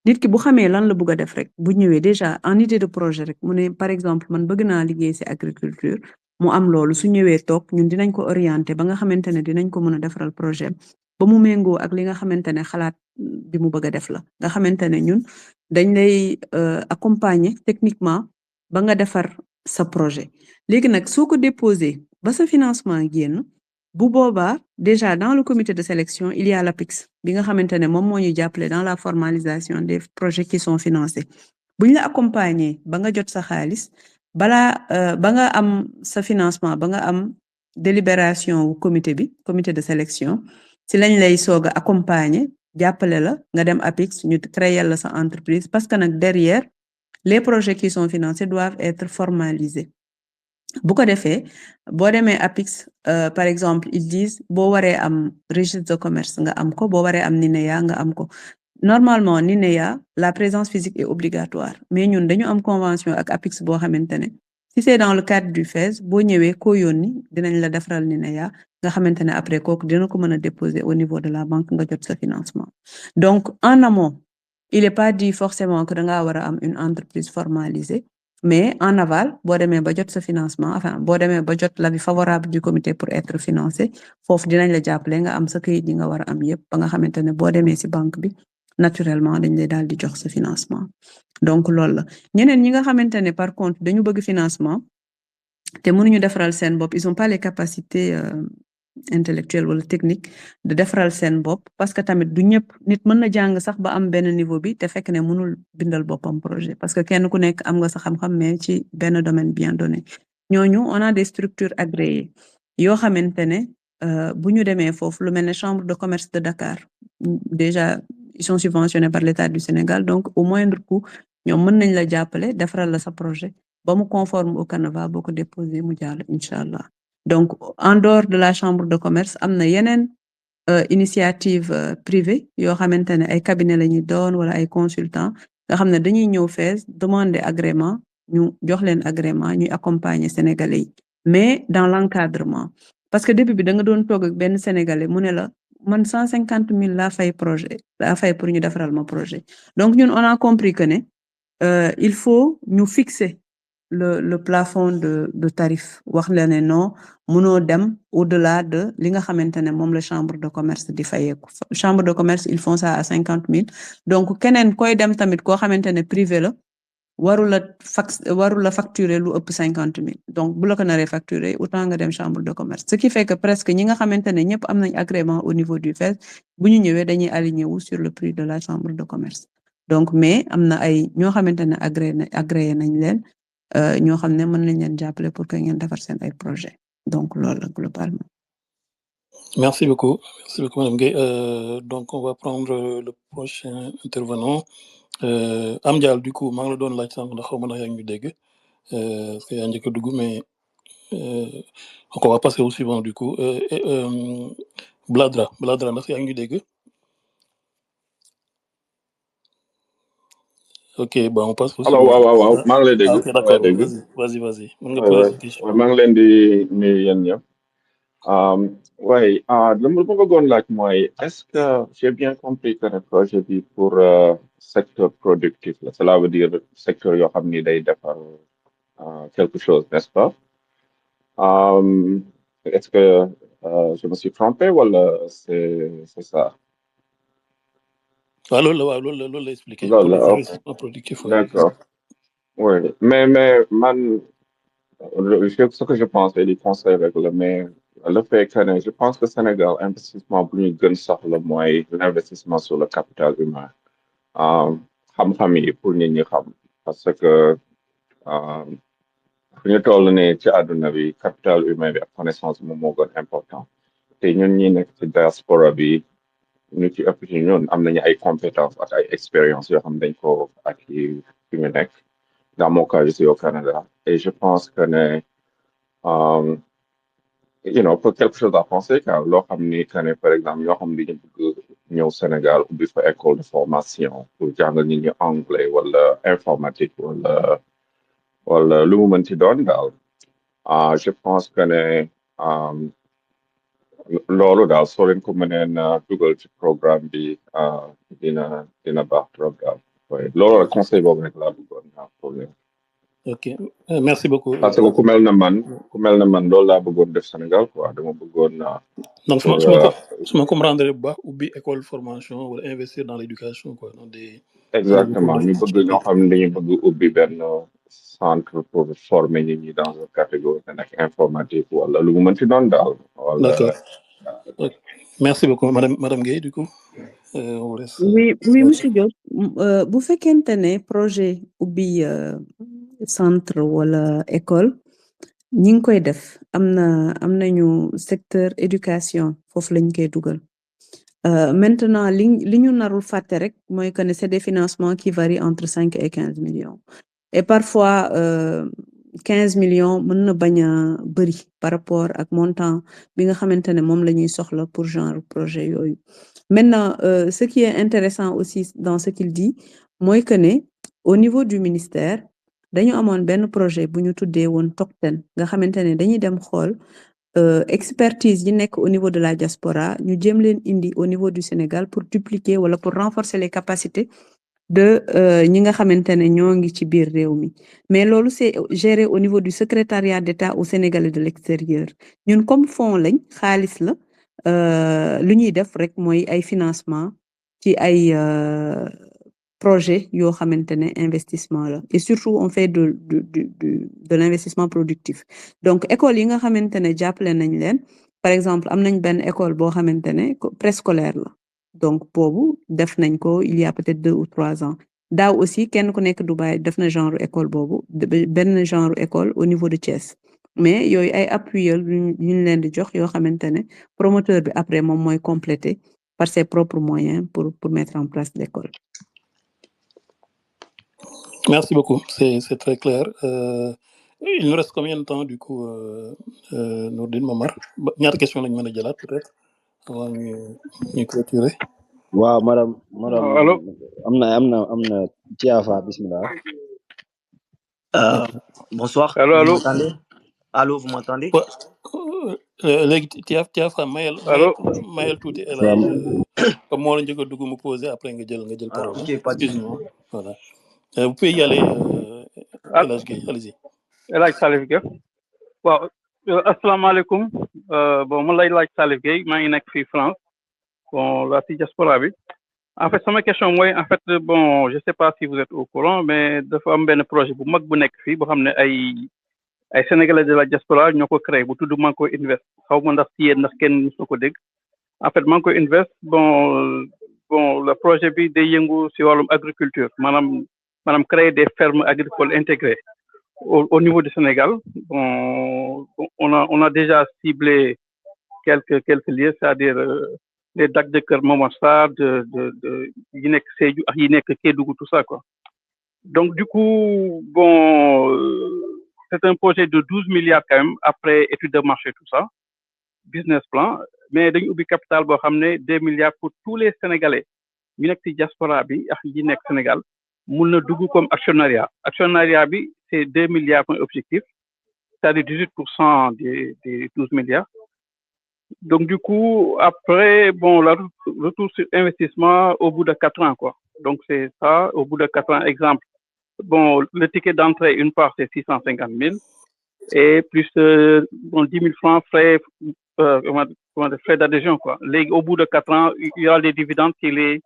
nit ki bu xamee lan la bëgg a def rek bu ñëwee déjà en idée de projet rek mu ne par exemple man bëgg naa liggéey ci agriculture mu am loolu su ñëwee toog ñun dinañ ko orienter ba nga xamante ne dinañ ko mën a defaral projet ba mu méngoo ak li nga xamante ne xalaat bi mu bëgg a def la nga xamante ne ñun dañ lay accompagner techniquement ba nga defar sa projet léegi nag soo ko déposé ba sa financement génn bu boobaa déjà dans le comité de sélection il y a l'APIX bi nga xamante ne moom moo ñu jàppale dans la formalisation des projets qui sont financés buñ la accompagner ba nga jot sa xaalis balaa ba nga am sa financement ba nga am délibération wu comité de sélection si lañ lay soog a accompagner jàppale la nga dem APIX ñu créer la sa entreprise parce que nag derrière les projets qui sont financés doivent être formalisés bu ko defee boo demee APIX par exemple ils disent boo waree am registre de commerce nga am ko boo waree am NINEA nga am ko normalement NINEA la présence physique est obligatoire mais ñun dañu am convention ak APIX boo xamante ne si c'est dans le cadre du FAISE boo ñëwee koo yónni dinañ la defaral NINEA nga xamante ne après kooku dina ko mën a déposer au niveau de la banque nga jot sa financement donc en amont il est pas dit forcément que da ngaa war a am une entreprise formalisée mais en aval boo demee ba jot sa financement enfin boo demee ba jot l'avis favorable du comité pour être financé foofu dinañ la jàppale nga am sa këyit yi nga war a am yépp ba nga xamante ne boo demee ci banque bi naturellement dañ lay daal di jox sa financement donc loolu la ñeneen ñi nga xamante ne par contre dañu bëgg financement te mënuñu defaral seen bopp ils ont pas les capacités intellectuelle wala technique de defaral seen bopp parce que tamit du ñëpp nit mën na jàng sax ba am benn niveau bi te fekk ne mënul bindal boppam projet parce que kenn ku nekk am nga sa xam-xam mais ci benn domaine bien donné ñooñu on a des structures agréées yoo xamante ne bu ñu demee foofu lu mel ne chambre de commerce de Dakar déjà ils sont subventionnés par l'État du Sénégal donc au moindre coût ñoom mën nañ la jàppale defaral la sa projet ba mu conforme au canevas boo ko déposé mu jàll incha allah donc en dehors de la chambre de commerce am na yeneen initiative privée yoo xamante ne ay cabinet la ñuy doon wala ay consultants nga xam ne dañuy ñëw FAISE demander agrément ñu jox leen agrément ñuy accompagner sénégalais yi mais dans l'encadrement parce que depuis bi da nga doon toog ak benn sénégalais mu ne la man 150 000 laa fay pour ñu defaral ma projet donc ñun on a compris que ne il faut ñu fixer le plafond de tarif wax la ne non mënoo dem au-delà de li nga xamante ne moom la chambre de commerce di fayeeku chambre de commerce ils font ça à 50 000 donc keneen koy dem tamit koo xamante ne privé la warul la facturer lu ëpp 50 000 donc bu la ko naree facturer autant nga dem chambre de commerce ce qui fait que presque ñi nga xamante ne ñëpp am nañ agrément au niveau du FAISE bu ñu ñëwee dañuy aligné wu sur le prix de la chambre de commerce donc mais am na ay ñoo xamante ne agréé nañ leen ñoo xam ne mën nañ leen jàppale pour que ngeen defar seen ay projet donc loolu la globalement. Merci beaucoup Madame Gueye. Donc on va prendre le prochain intervenant Amdial du coup maa ngi la doon laaj sànq ndax xaw ma ndax yaa ngi ñu dégg parce que yaa njëkk a dugg mais donc on va passer au suivant du coup Bladra ndax yaa ngi ñu dégg. Ok, bon, on passe au alors waaw maa ngi lay dégg. ok, d'accord, vas-y. Mën nga poser question. maa ngi leen di nuyu yéen ñëpp. dama bëggoon laaj mooy est-ce que j'ai bien compris que le projet bi pour secteur productif la cela veut dire secteur yoo xam ni day defar quelque chose n'est-ce pas est-ce que je me suis trompé wala c'est ça. waaw loolu la expliqué. loolu la productif. D'accord. Oui, mais man ce que je pense et les conseils rek la mais le fait que je pense que Sénégal investissement bu ñu gën soxla mooy l'investissement sur le capital humain xam-xam yi pour nit ñi xam parce que fu ñu toll nii ci àdduna bi capital humain bi ak connaissance moom moo gën important te ñun ñi nekk ci diaspora bi ñu ci ëpp ci ñun am nañu ay compétences ak ay expériences yoo xam dañ ko acquis fi ñu nekk. Dans mon cas, je suis au Canada et je pense que pour quelque chose à penser car loo xam ni que par exemple yoo xam ni ñu bëgg ñëw Sénégal ubbi fa école de formation pour jàngal nit ñi anglais wala informatique wala lu mu mën ci doon daal je pense que loolu daal soo leen ko mëneen dugal ci programme bi dina baax trop daal Ouais, loolu conseil boobu rek laa bëggoon naa problème. Ok, merci beaucoup. Parce que ku mel na man loolu laa bëggoon def Sénégal quoi dama bëggoon donc pour su ma comprendre bu baax ubbi école formation wala investir dans l'éducation quoi dans des exactement ñu bëgg ñoo xam ne dañuy bëgg ubbi benn centre pour former nit ñi dans une catégorie nekk informatique wala lu mu mën ci doon daal wala d'accord merci beaucoup madame Guèye du coup on vous laisse oui monsieur Diop bu fekkente ne projet ubbi centre wala école ñi ngi koy def am nañu secteur éducation foofu lañ koy dugal maintenant li ñu narul fàtte rek mooy que ne c'est des financements qui varient entre 5 et 15 millions et parfois 15 millions mën na bañ a bëri par rapport ak montant bi nga xamante ne moom la ñuy soxla pour genre projet yooyu maintenant ce qui est intéressant aussi dans ce qu'il dit mooy que ne au niveau du ministère dañu amoon benn projet bu ñu tuddee woon Top 10 nga xamante ne dañuy dem xool expertise yi nekk au niveau de la diaspora ñu jéem leen indi au niveau du Sénégal pour dupliquer wala pour renforcer les capacités de ñi nga xamante ne ñoo ngi ci biir réew mi mais loolu c'est géré au niveau du secrétariat d'État au Sénégalais de l'extérieur ñun comme fonds lañ xaalis la lu ñuy def rek mooy ay financement ci ay projet yoo xamante ne investissement la et surtout on fait de l'investissement productif donc école yi nga xamante ne jàppale nañ leen par exemple am nañ benn école boo xamante ne préscolaire la donc boobu def nañ ko il y a peut-être 2 ou 3 ans daaw aussi kenn ku nekk Dubaï def na genre école boobu benn genre école au niveau de Thiès mais yooyu ay appuyal ñu leen di jox yoo xamante ne promoteur bi après moom mooy compléter par ses propres moyens pour mettre en place l'école. Merci beaucoup, c'est très clair. Il nous reste combien de temps du coup, Nourdine Momar? Ñaata question lañ mën a jëlaat peut-être avant ñu clôturer. waaw madame Allô? am na Tiafa bismillah. Bonsoir. Allô, Vous allô? m'entendez? Allô, vous m'entendez? léegi Tiafa mayel tuuti El Hadj comme moo la njëkk a dugg mu posé après nga jël parole. Ok, pas de excuse-moi. Voilà. Vous pouvez y aller, El Hadj Guèye, allez-y. El Hadj Salif Gueye. waaw asalaamaaleykum bon man lay laaj Salif Gueye maa ngi nekk fii France bon la ci diaspora bi en fait sama question mooy en fait bon je sais pas si vous êtes au courant mais dafa am benn projet bu mag bu nekk fii boo xam ne ay sénégalais de la diaspora ñoo ko créé bu tudd Manko Invest xaw ma ndax ci yéen ndax kenn mos na ko dégg en fait Manko Invest bon le projet bi day yëngu ci wàllum agriculture maanaam créer des fermes agricoles intégrées au niveau du Sénégal. Bon, on a déjà ciblé quelques lieux, c'est-à-dire les Dak de Keur Momar Sarr, de Yinek Sédhiou, Yinek Kédougou, tout ça quoi. Donc du coup, bon, c'est un projet de 12 milliards quand même après étude de marché tout ça, business plan, mais dañu ubbi capital boo xam ne 2 milliards pour tous les Sénégalais ñu nekk ci diaspora bi ak yi nekk Sénégal mun na dugg comme actionnariat bi c'est 2 milliards comme objectif, c'est-à-dire 18% des 12 milliards. Donc du coup après bon le retour sur investissement au bout de 4 ans quoi. Donc c'est ça au bout de 4 ans exemple. Bon le ticket d'entrée une part c'est 650 000 et plus 10 000 francs frais frais d'adhésion quoi. Au bout de 4 ans il y aura des dividendes si les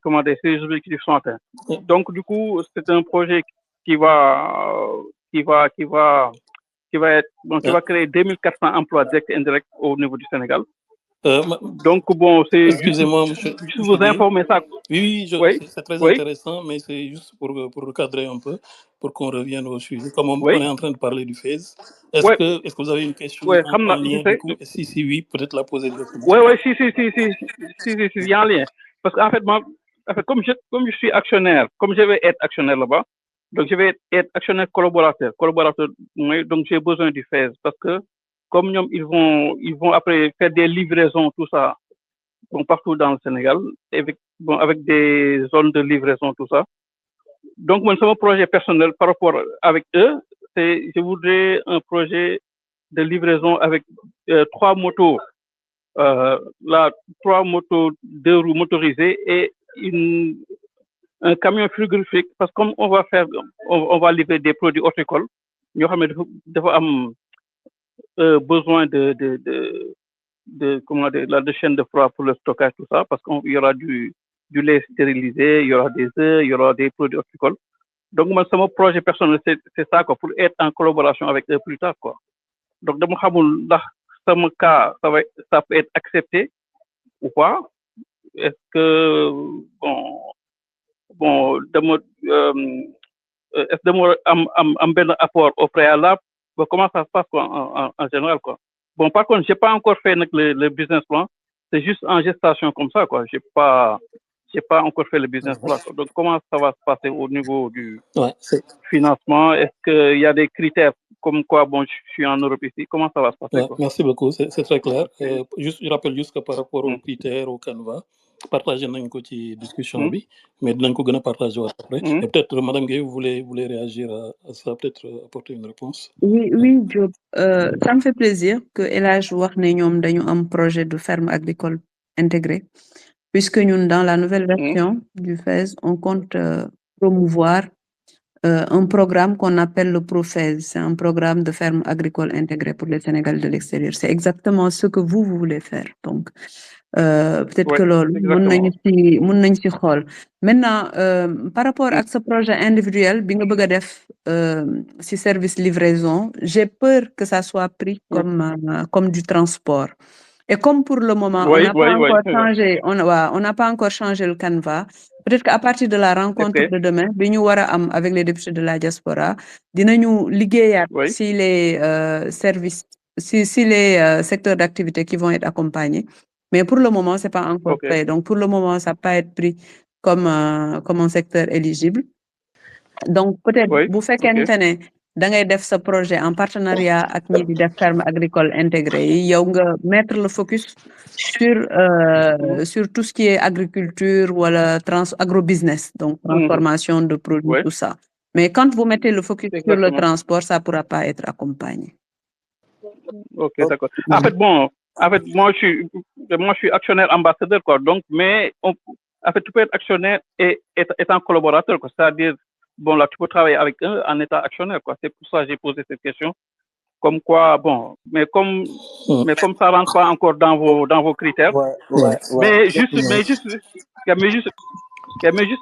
objectifs sont atteints. Donc du coup c'est un projet qui va créer 2400 emplois directs et indirects au niveau du Sénégal. Donc bon c'est excusez-moi monsieur vous informer ça. Oui, c'est très intéressant, mais c'est juste pour recadrer un peu, pour qu'on revienne au sujet. Comme on est en train de parler du FAISE, est-ce que vous avez une question en lien du coup? Si oui, peut-être la poser directement. Oui, si, il y a un lien. Parce qu'en fait, comme je suis actionnaire, comme je vais être actionnaire là-bas, donc je vais être actionnaire collaborateur, donc j'ai besoin du FAISE parce que comme ils vont après faire des livraisons, tout ça, bon, partout dans le Sénégal, avec des zones de livraison, tout ça. Donc, mon projet personnel par rapport avec eux, c'est je voudrais un projet de livraison avec 3 motos, 3 motos 2 roues motorisées et un camion frigorifique parce que comme on va livrer des produits horticoles ñoo xam ne dafa am besoin de comment dire de chaîne de froid pour le stockage tout ça parce qu'il y aura du lait stérilisé, il y aura des œufs, il y aura des produits horticoles. Donc moi mon projet personnel c'est ça quoi, pour être en collaboration avec eux plus tard quoi. Donc dama xamul ndax sama cas ça peut être accepté ou pas. Est-ce que bon dama est-ce que dama am benn apport au préalable? Bon, comment ça se passe quoi en général quoi. Bon par contre j'ai pas encore fait le business plan, c'est juste en gestation comme ça quoi. J'ai pas encore fait le business plan quoi. Donc comment ça va se passer au niveau du financement? Est-ce qu'il y a des critères comme quoi bon je suis en Europe ici, comment ça va se passer quoi? Merci beaucoup, c'est très clair. Je rappelle juste que par rapport aux critères au Canva partager nañ ko ci discussion bi mais dinañ ko gën a partager waat après. Et peut-être madame Gueye vous voulez réagir à ça, peut-être apporter une réponse. Oui Diop, ça me fait plaisir que El Hadj wax ne ñoom dañu am projet de ferme agricole intégrée puisque ñun dans la nouvelle version du FAISE on compte promouvoir un programme qu'on appelle le ProFAISE. C'est un programme de ferme agricole intégrée pour les Sénégalais de l'extérieur. C'est exactement ce que vous voulez faire. Donc, peut-être que loolu mën nañ ci xool. Maintenant, par rapport à ce projet individuel bi nga bëgg a def ci service livraison, j'ai peur que ça soit pris comme du transport. Et comme pour le moment, on n'a pas encore changé le Canva, peut-être qu'à partir de la rencontre de demain, bi ñu war a am avec les députés de la diaspora, dinañu liggéeyaat si les services, si les secteurs d'activité qui vont être accompagnés. Mais pour le moment, c'est pas encore fait. Donc, pour le moment, ça va pas être pris comme un secteur éligible. Donc, peut-être, bu fekkente ne da ngay def sa projet en partenariat ak ñi di def ferme agricole intégrée yi yow nga mettre le focus sur tout ce qui est agriculture wala agrobusiness, donc transformation de produits, tout ça. Mais quand vous mettez le focus sur le transport, ça pourra pas être accompagné. Ok, d'accord. En fait, moi je suis actionnaire ambassadeur quoi. Donc, mais en fait, tu peux être actionnaire et étant collaborateur quoi. C'est-à-dire, bon là, tu peux travailler avec eux en étant actionnaire quoi. C'est pour ça que j'ai posé cette question. Comme quoi, bon, mais comme ça rentre pas encore dans vos critères. Mais juste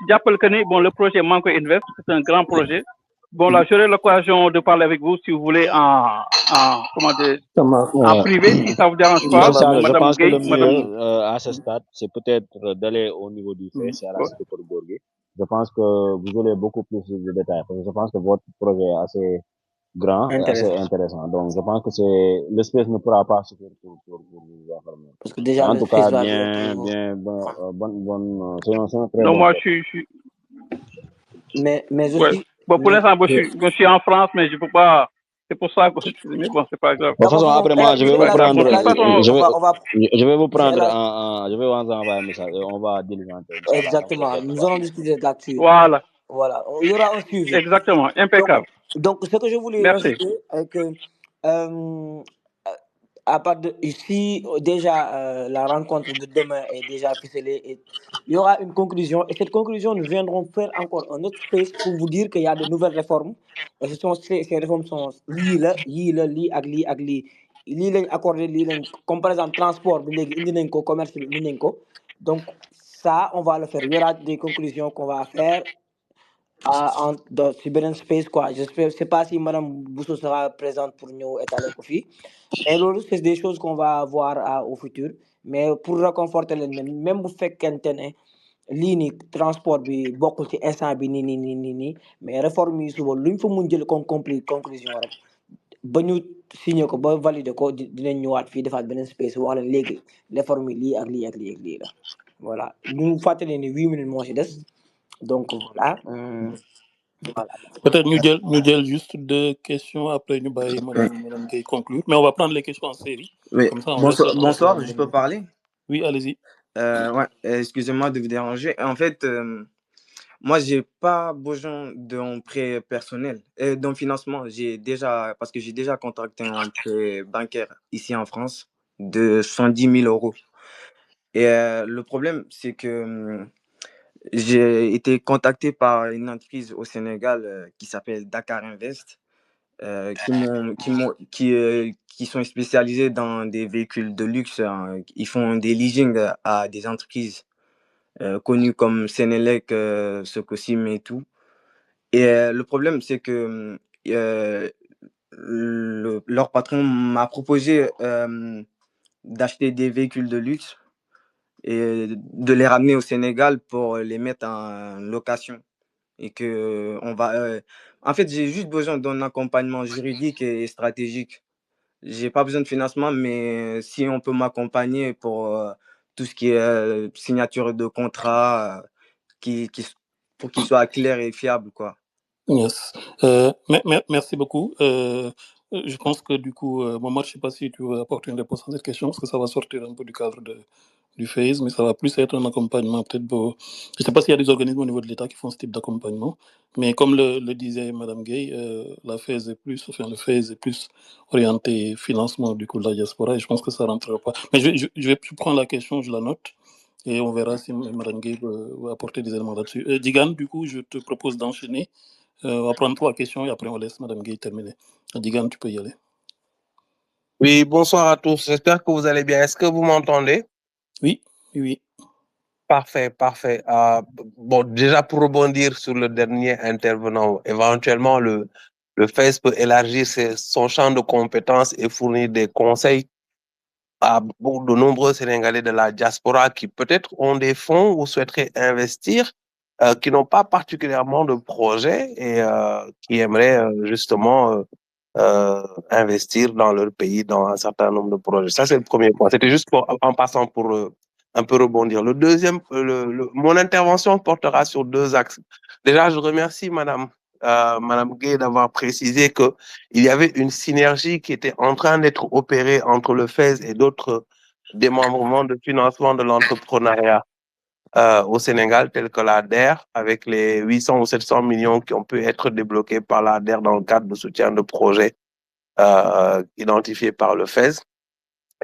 j'appelle que bon le projet Manko Invest, c'est un grand projet. Bon là, j'aurai l'occasion de parler avec vous si vous voulez en privé, si ça vous dérange pas. Je pense que le mieux à ce stade, c'est peut-être d'aller au niveau du FAISE, à la cité Keur Gorgui. Je pense que vous aurez beaucoup plus de détails. Parce que je pense que votre projet est assez grand et assez intéressant. Donc, je pense que l'espèce ne pourra pas suffire pour vous informer. Parce que déjà, en tout cas, bonne, c'est un très non, bon moi, fait. je suis. Mais aussi. Bon, pour l'instant, je suis en France, mais je peux pas. C'est pour ça que mais bon, c'est pas grave. De toute façon, après moi, je vais vous prendre, je vais vous prendre je vais vous envoyer un message et on va diligenter. Exactement. Nous allons discuter là-dessus. Voilà. Il y aura un suivi. Exactement. Impeccable. Donc, ce que je voulais rajouter, est que, à part de ici, déjà, la rencontre de demain est déjà ficelée et il y aura une conclusion. Et cette conclusion, nous viendrons faire encore un autre space pour vous dire qu'il y a de nouvelles réformes. Et ces réformes sont comme par exemple transport, commerce, donc ça, on va le faire. Il y aura des conclusions qu'on va faire dans Cyber Space quoi. Je ne sais pas si Madame Bousso sera présente pour nous étaler le profit. Mais c'est des choses qu'on va voir au futur. Mais pour réconforter les même vous faites qu'un ligne transport bi bokul ci instant bi ni mais réforme yi suba luñ fa mun jël comme conclusion rek ba ñu signé ko ba valider ko dinañ ñëwaat fii defaat beneen space wax leen léegi réforme yi lii ak lii ak lii ak lii la voilà ñu fàttali ni 8 minutes moo ci des donc voilà. Voilà. Peut-être nous jël juste 2 questions après nous bàyyi madame Gueye conclure, mais on va prendre les questions en série. Oui. Comme ça, bonsoir, je peux parler? Oui, allez-y. Ouais, excusez-moi de vous déranger. En fait, moi, j'ai pas besoin d'un prêt personnel, d'un financement. Parce que j'ai déjà contracté un prêt bancaire ici en France de 110 000 €. Et le problème, c'est que j'ai été contacté par une entreprise au Sénégal qui s'appelle Dakar Invest, qui sont spécialisés dans des véhicules de luxe. Ils font des leasing à des entreprises connues comme Senelec, Socosim et tout. Et le problème, c'est que leur patron m'a proposé d'acheter des véhicules de luxe et de les ramener au Sénégal pour les mettre en location. Et que on va. En fait, j'ai juste besoin d'un accompagnement juridique et stratégique. J'ai pas besoin de financement, mais si on peut m'accompagner pour tout ce qui est signature de contrat, pour qu'il soit clair et fiable, quoi. Yes. Merci beaucoup. Je pense que du coup, Momar, je ne sais pas si tu veux apporter une réponse à cette question, parce que ça va sortir un peu du cadre du FAISE, mais ça va plus être un accompagnement peut-être pour... Je ne sais pas s'il y a des organismes au niveau de l'État qui font ce type d'accompagnement, mais comme le disait Mme Gay, la FAISE est plus, enfin le FAISE est plus orienté financement du coup de la diaspora, et je pense que ça ne rentrera pas. Mais je prends la question, je la note, et on verra si Mme Gay veut apporter des éléments là-dessus. Digan, du coup, je te propose d'enchaîner. On va prendre 3 questions et après on laisse Mme Gay terminer. Digan, tu peux y aller. Oui, bonsoir à tous. J'espère que vous allez bien. Est-ce que vous m'entendez? Oui, oui. Parfait, parfait. Bon, déjà pour rebondir sur le dernier intervenant, éventuellement le FAISE peut élargir son champ de compétences et fournir des conseils à de nombreux Sénégalais de la diaspora qui peut-être ont des fonds ou souhaiteraient investir, qui n'ont pas particulièrement de projet et qui aimeraient justement investir dans leur pays dans un certain nombre de projets. Ça, c'est le premier point. C'était juste en passant pour un peu rebondir. Le deuxième, mon intervention portera sur 2 axes. Déjà, je remercie Madame Gay d'avoir précisé que il y avait une synergie qui était en train d'être opérée entre le FAISE et d'autres démembrements de financement de l'entrepreneuriat au Sénégal, tels que la DER, avec les 800 ou 700 millions qui ont pu être débloqués par la DER dans le cadre de soutien de projets identifiés par le FAISE.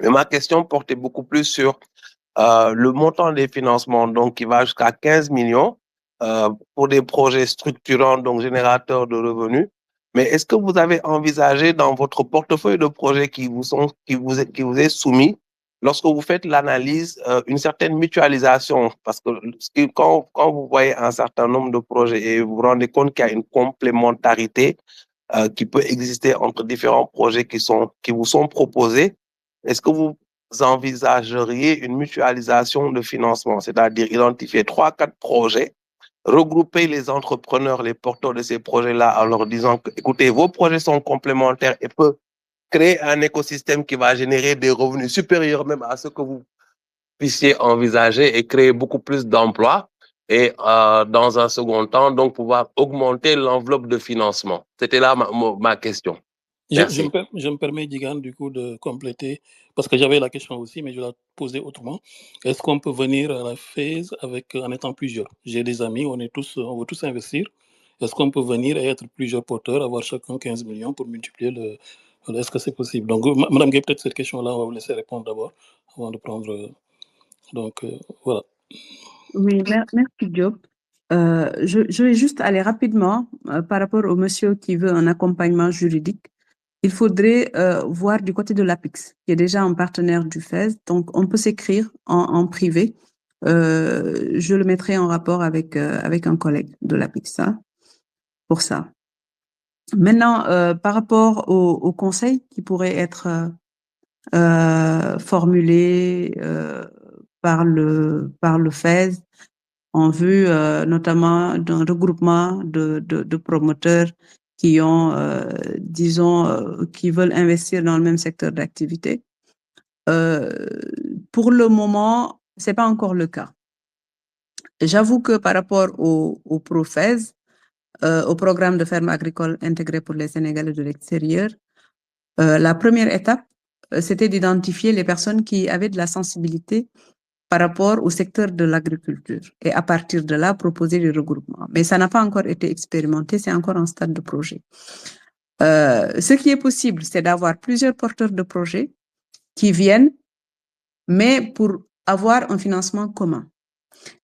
Mais ma question portait beaucoup plus sur le montant des financements, donc qui va jusqu'à 15 millions pour des projets structurants, donc générateurs de revenus. Mais est-ce que vous avez envisagé dans votre portefeuille de projets qui vous est soumis, lorsque vous faites l'analyse, une certaine mutualisation? Parce que quand vous voyez un certain nombre de projets et vous vous rendez compte qu'il y a une complémentarité qui peut exister entre différents projets qui vous sont proposés, est-ce que vous envisageriez une mutualisation de financement, c'est-à-dire identifier 3-4 projets, regrouper les entrepreneurs, les porteurs de ces projets-là en leur disant que, écoutez, vos projets sont complémentaires et peuvent créer un écosystème qui va générer des revenus supérieurs même à ce que vous puissiez envisager et créer beaucoup plus d'emplois et dans un second temps, donc pouvoir augmenter l'enveloppe de financement. C'était là ma question. Merci. Je me permets, Digan, du coup, de compléter, parce que j'avais la question aussi, mais je vais la poser autrement. Est-ce qu'on peut venir à la FAISE en étant plusieurs? J'ai des amis, on veut tous investir. Est-ce qu'on peut venir et être plusieurs porteurs, avoir chacun 15 millions pour multiplier est-ce que c'est possible? Donc, Mme Gay, peut-être cette question-là, on va vous laisser répondre d'abord, avant de prendre... Donc, voilà. Oui, merci Diop. Je vais juste aller rapidement par rapport au monsieur qui veut un accompagnement juridique. Il faudrait voir du côté de l'APIX, qui est déjà un partenaire du FAISE. Donc, on peut s'écrire en privé. Je le mettrai en rapport avec un collègue de l'APIX pour ça. Maintenant, par rapport au conseil qui pourrait être formulé par le FAISE en vue notamment d'un regroupement de promoteurs qui ont, qui veulent investir dans le même secteur d'activité. Pour le moment, c'est pas encore le cas. J'avoue que par rapport au ProFAISE, au programme de ferme agricole intégré pour les Sénégalais de l'extérieur, la première étape, c'était d'identifier les personnes qui avaient de la sensibilité par rapport au secteur de l'agriculture et à partir de là, proposer des regroupements. Mais ça n'a pas encore été expérimenté, c'est encore en stade de projet. Ce qui est possible, c'est d'avoir plusieurs porteurs de projets qui viennent, mais pour avoir un financement commun.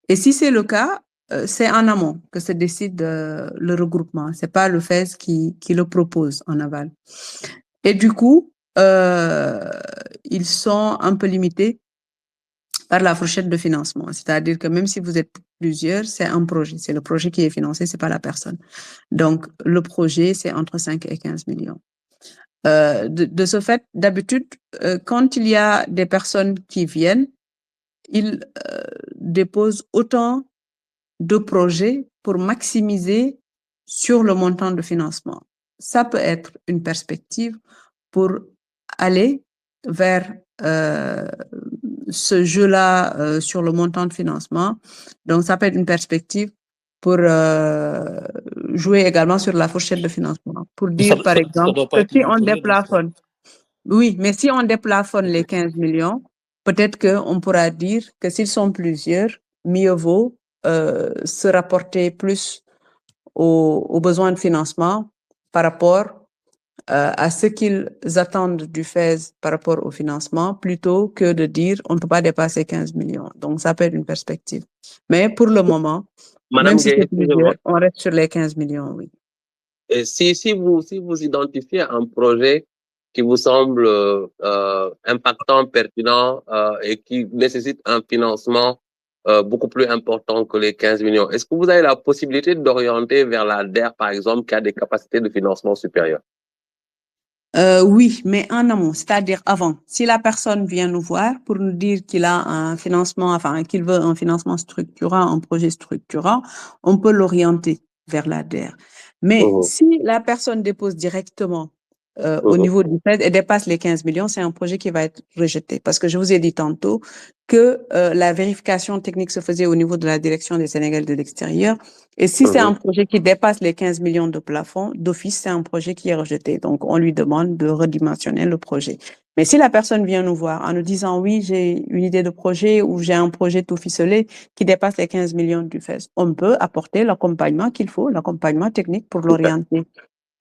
Et si c'est le cas, c'est en amont que se décide le regroupement. C'est pas le FES qui le propose en aval. Et du coup, ils sont un peu limités par la fourchette de financement. C'est-à-dire que même si vous êtes plusieurs, c'est un projet. C'est le projet qui est financé, c'est pas la personne. Donc, le projet, c'est entre 5 et 15 millions. De ce fait, d'habitude, quand il y a des personnes qui viennent, ils déposent autant de projets pour maximiser sur le montant de financement. Ça peut être une perspective pour aller vers ce jeu-là sur le montant de financement. Donc, ça peut être une perspective pour jouer également sur la fourchette de financement. Pour dire, par exemple, doit pas que être si on manipulé, déplafonne, oui, mais si on déplafonne les 15 millions, peut-être qu'on pourra dire que s'ils sont plusieurs, mieux vaut se rapporter plus aux besoins de financement par rapport à ce qu'ils attendent du FES par rapport au financement, plutôt que de dire on ne peut pas dépasser 15 millions. Donc, ça peut être une perspective. Mais pour le moment, Madame même si Gueye, c'est plusieurs, excusez-moi. on reste sur les 15 millions, oui. Et si vous identifiez un projet qui vous semble impactant, pertinent et qui nécessite un financement beaucoup plus important que les 15 millions, est-ce que vous avez la possibilité d'orienter vers la DER, par exemple, qui a des capacités de financement supérieures? Oui, mais en amont, c'est-à-dire avant. Si la personne vient nous voir pour nous dire qu'il a un financement, enfin, qu'il veut un financement structurant, un projet structurant, on peut l'orienter vers la DER. Mais si la personne dépose directement au niveau du FED et dépasse les 15 millions, c'est un projet qui va être rejeté. Parce que je vous ai dit tantôt que la vérification technique se faisait au niveau de la direction des Sénégalais de l'extérieur. Et si c'est un projet qui dépasse les 15 millions de plafond, d'office, c'est un projet qui est rejeté. Donc, on lui demande de redimensionner le projet. Mais si la personne vient nous voir en nous disant, oui, j'ai une idée de projet ou j'ai un projet tout ficelé qui dépasse les 15 millions du FES, on peut apporter l'accompagnement qu'il faut, l'accompagnement technique pour l'orienter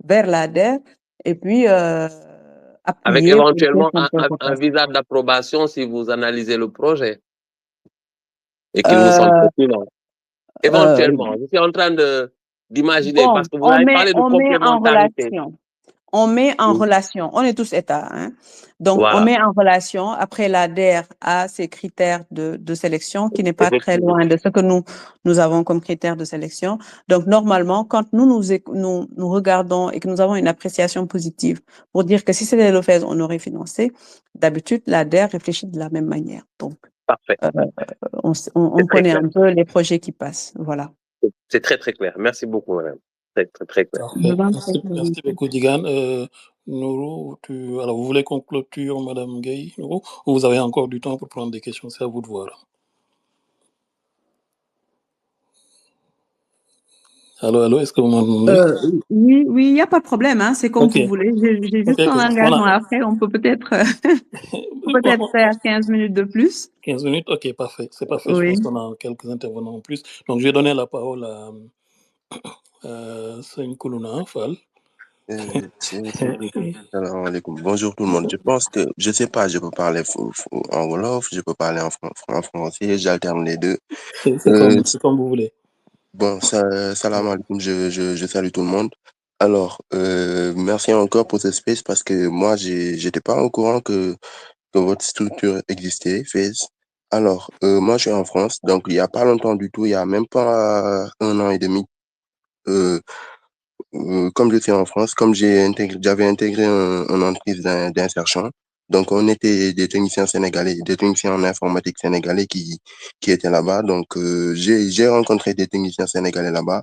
vers l'ADER et puis Avec appuyer. éventuellement un visa d'approbation si vous analysez le projet et qu'il vous semble pertinent. Éventuellement, je suis en train d'imaginer, parce que vous avez parlé de complémentarité. On met en relation, on est tous États, hein? Donc Voilà. on met en relation, après l'ADER a ses critères de sélection qui n'est pas très loin de ce que nous avons comme critères de sélection. Donc normalement, quand nous regardons et que nous avons une appréciation positive pour dire que si c'était le FES, on aurait financé, d'habitude l'ADER réfléchit de la même manière. Donc parfait. On connaît un peu les projets qui passent, voilà. C'est très très clair. Merci beaucoup, madame. Très clair. Merci beaucoup, Digan. Nourou, alors vous voulez qu'on clôture, madame Gueye, Nourou, ou vous avez encore du temps pour prendre des questions? C'est à vous de voir. Allô, est-ce que vous m'entendez? Oui, il n'y a pas de problème, hein, c'est comme vous voulez. J'ai juste un engagement après, on peut peut-être faire 15 minutes de plus. 15 minutes, ok, parfait. C'est parfait, Oui. je pense qu'on a quelques intervenants en plus. Donc, je vais donner la parole à Seigne Koulouna Fall. Bonjour tout le monde. Je pense que, je sais pas, je peux parler en Wolof, je peux parler en français, j'alterne les deux. C'est comme vous voulez. Bon, salam alaikum, je salue tout le monde. Alors, merci encore pour ce space parce que moi, j'étais pas au courant que votre structure existait, FES. Alors, moi, je suis en France, donc il y a pas longtemps du tout, il y a même pas 1 an et demi, comme je suis en France, comme j'avais intégré une entreprise d'insertion, donc on était des techniciens sénégalais, des techniciens en informatique sénégalais qui étaient là-bas. Donc j'ai rencontré des techniciens sénégalais là-bas.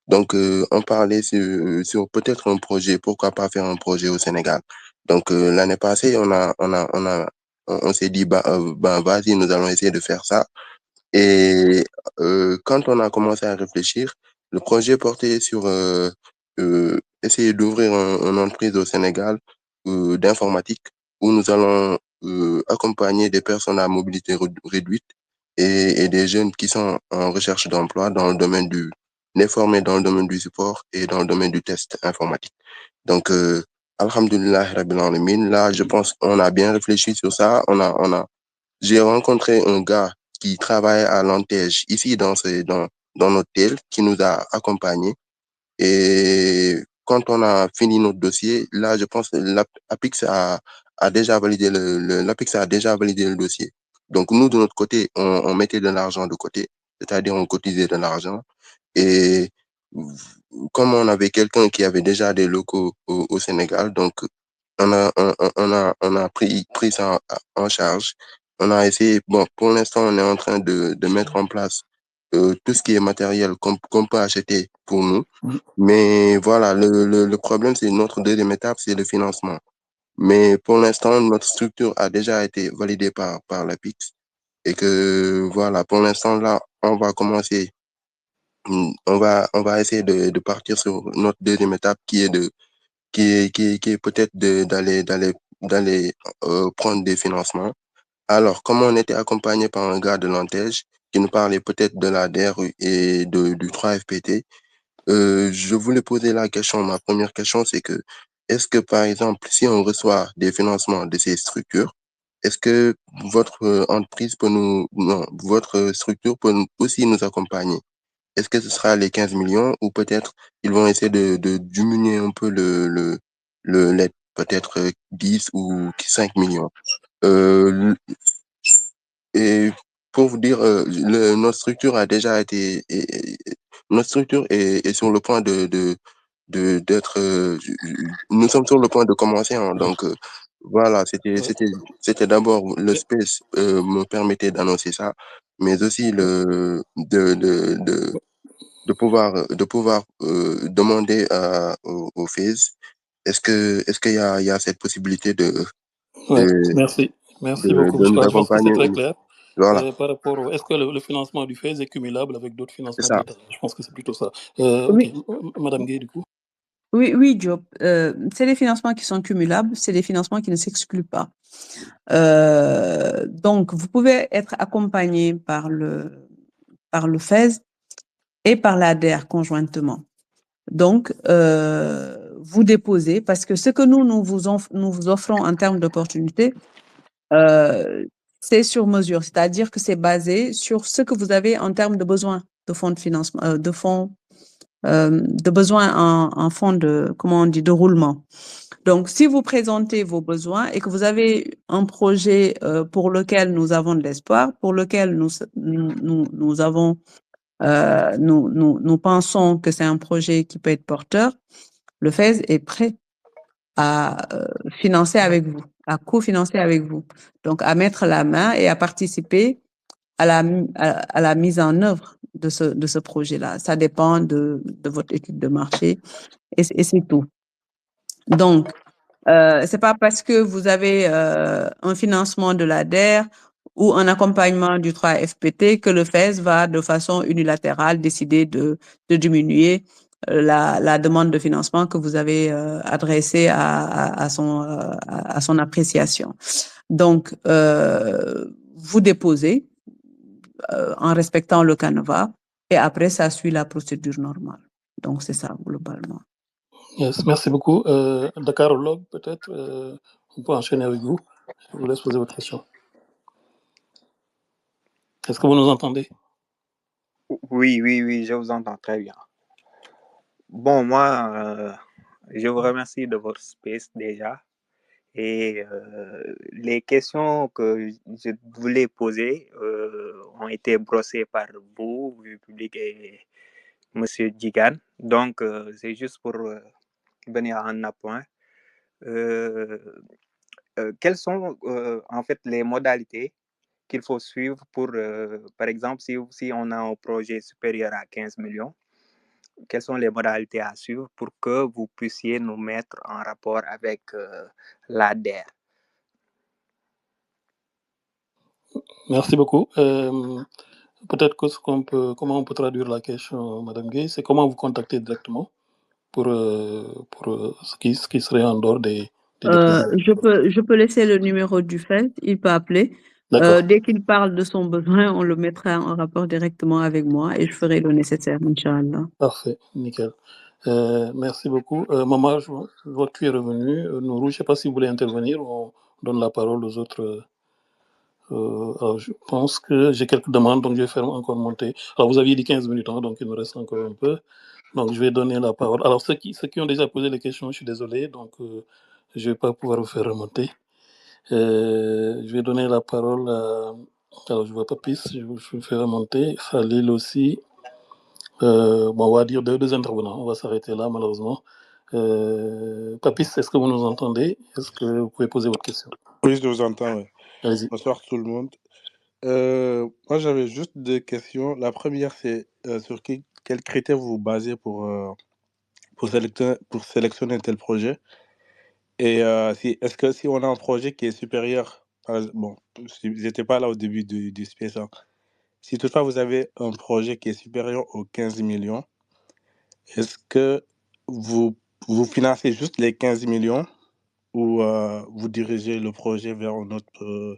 Donc on parlait sur peut-être un projet, pourquoi pas faire un projet au Sénégal. Donc l'année passée, on s'est dit vas-y, nous allons essayer de faire ça. Et quand on a commencé à réfléchir, le projet portait sur essayer d'ouvrir une entreprise au Sénégal d'informatique où nous allons accompagner des personnes à mobilité réduite et des jeunes qui sont en recherche d'emploi dans le domaine les former dans le domaine du support et dans le domaine du test informatique. Donc, alhamdoulilah rabbil alamin, là, je pense qu'on a bien réfléchi sur ça. J'ai rencontré un gars qui travaille à l'Antège, ici dans dans notre tel qui nous a accompagnés. Et quand on a fini notre dossier, là, je pense que l'APIX a déjà validé l'APIX a déjà validé le dossier. Donc, nous, de notre côté, on mettait de l'argent de côté, c'est-à-dire on cotisait de l'argent. Et comme on avait quelqu'un qui avait déjà des locaux au Sénégal, donc on a pris ça en charge. On a essayé, bon, pour l'instant, on est en train de mettre en place tout ce qui est matériel qu'on peut acheter pour nous. Mais voilà, le problème, c'est notre deuxième étape, c'est le financement. Mais pour l'instant, notre structure a déjà été validée par l'APIX. Et que voilà, pour l'instant, là, on va commencer, on va essayer de partir sur notre deuxième étape qui est peut-être d'aller prendre des financements. Alors, comme on était accompagné par un gars de Lantège qui nous parlait peut-être de la DER et du 3FPT, je voulais poser la question. Ma première question, c'est que, est-ce que, par exemple, si on reçoit des financements de ces structures, est-ce que votre entreprise peut non, votre structure peut aussi nous accompagner? Est-ce que ce sera les 15 millions ou peut-être ils vont essayer de diminuer un peu l'aide, peut-être 10 ou 5 millions? Euh, et pour vous dire, notre structure a déjà été, notre structure est sur le point d'être, nous sommes sur le point de commencer, hein, donc voilà, c'était d'abord le space me permettait d'annoncer ça, mais aussi de pouvoir demander au FaZe, est-ce qu'il y a cette possibilité Ouais, de, merci beaucoup. de Je nous pense que c'est accompagner très ou clair. voilà, Par rapport est-ce que le financement du FaZe est cumulable avec d'autres c'est financements ça. de l'État? Je pense que c'est plutôt ça. Ok, Oui, Madame Gay, du coup. oui, Diop. C'est des financements qui sont cumulables, c'est des financements qui ne s'excluent pas. Donc, vous pouvez être accompagné par le FaZe et par l'ADER conjointement. Donc, vous déposez, parce que ce que nous vous offrons en termes d'opportunités, c'est sur mesure, c'est-à-dire que c'est basé sur ce que vous avez en termes de besoins de fonds de financement, de besoins en fonds de, comment on dit, de roulement. Donc, si vous présentez vos besoins et que vous avez un projet pour lequel nous avons de l'espoir, pour lequel nous avons, nous pensons que c'est un projet qui peut être porteur, le FaZe est prêt à financer avec vous, à co-financer avec vous. Donc, à mettre la main et à participer à la mise en œuvre de ce projet-là. Ça dépend de votre étude de marché et c'est tout. Donc, c'est pas parce que vous avez un financement de l'ADER ou un accompagnement du 3FPT que le FaZe va de façon unilatérale décider de diminuer la demande de financement que vous avez adressée à son appréciation. Donc, vous déposez en respectant le canevas et après, ça suit la procédure normale. Donc, c'est ça, globalement. Yes, merci beaucoup. Dakarologue, peut-être, on peut enchaîner avec vous. Je vous laisse poser votre question. Est-ce que vous nous entendez? Oui, je vous entends très bien. Bon, moi, je vous remercie de votre space déjà. Et les questions que je voulais poser ont été brossées par vous, le public et M. Digan. Donc, c'est juste pour venir en appoint. Quelles sont en fait les modalités qu'il faut suivre pour, par exemple, si on a un projet supérieur à 15 millions, quelles sont les modalités à suivre pour que vous puissiez nous mettre en rapport avec l'ADER? Merci beaucoup. Peut-être que comment on peut traduire la question, Madame Gay, c'est comment vous contacter directement pour ce qui serait en dehors des dépenses. Je peux laisser le numéro du FaZe, il peut appeler. D'accord, Dès qu'il parle de son besoin, on le mettra en rapport directement avec moi et je ferai le nécessaire, Inch'Allah. parfait, nickel. Merci beaucoup. Maman, je vois que tu es revenu. Nourou, je ne sais pas si vous voulez intervenir ou on donne la parole aux autres Alors, je pense que j'ai quelques demandes, donc je vais faire encore monter. Alors, vous aviez dit 15 minutes, hein, donc il nous reste encore un peu. Donc, je vais donner la parole. Alors, ceux qui ont déjà posé les questions, je suis désolé, donc je ne vais pas pouvoir vous faire remonter. Je vais donner la parole à... Alors, je vois Papis, je vous fais remonter. Khalil aussi. Bon, on va dire deux intervenants. On va s'arrêter là, malheureusement. Papis, est-ce que vous nous entendez? Est-ce que vous pouvez poser votre question? Oui, je vous entends. Ouais. Allez-y. Bonsoir tout le monde. Moi, j'avais juste deux questions. La première, c'est sur quels critères vous vous basez pour sélectionner un tel projet? Et est-ce que si on a un projet qui est supérieur, bon, j'étais pas là au début du space, hein. Si toutefois vous avez un projet qui est supérieur aux 15 millions, est-ce que vous financez juste les 15 millions ou vous dirigez le projet vers un autre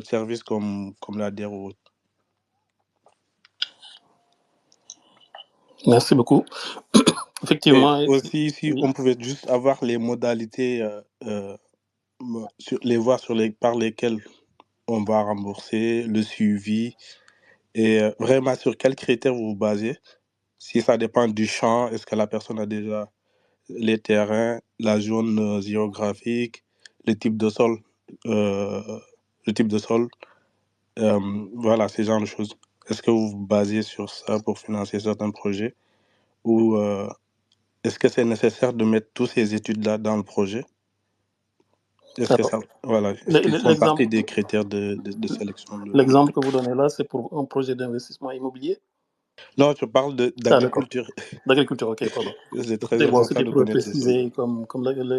service comme l'ADER ou autre? Merci beaucoup. Effectivement. Et aussi, si oui. on pouvait juste avoir les modalités, par lesquelles on va rembourser, le suivi, et vraiment sur quels critères vous vous basez. Si ça dépend du champ, est-ce que la personne a déjà les terrains, la zone géographique, le type de sol, voilà, ces genres de choses. Est-ce que vous vous basez sur ça pour financer certains projets ou est-ce que c'est nécessaire de mettre toutes ces études-là dans le projet? Est-ce que ça, voilà, est-ce qu'ils font partie des critères de sélection? L'exemple que vous donnez là, c'est pour un projet d'investissement immobilier? Non, je parle d'agriculture. D'agriculture, ok, pardon. C'est très important de connaître préciser, comme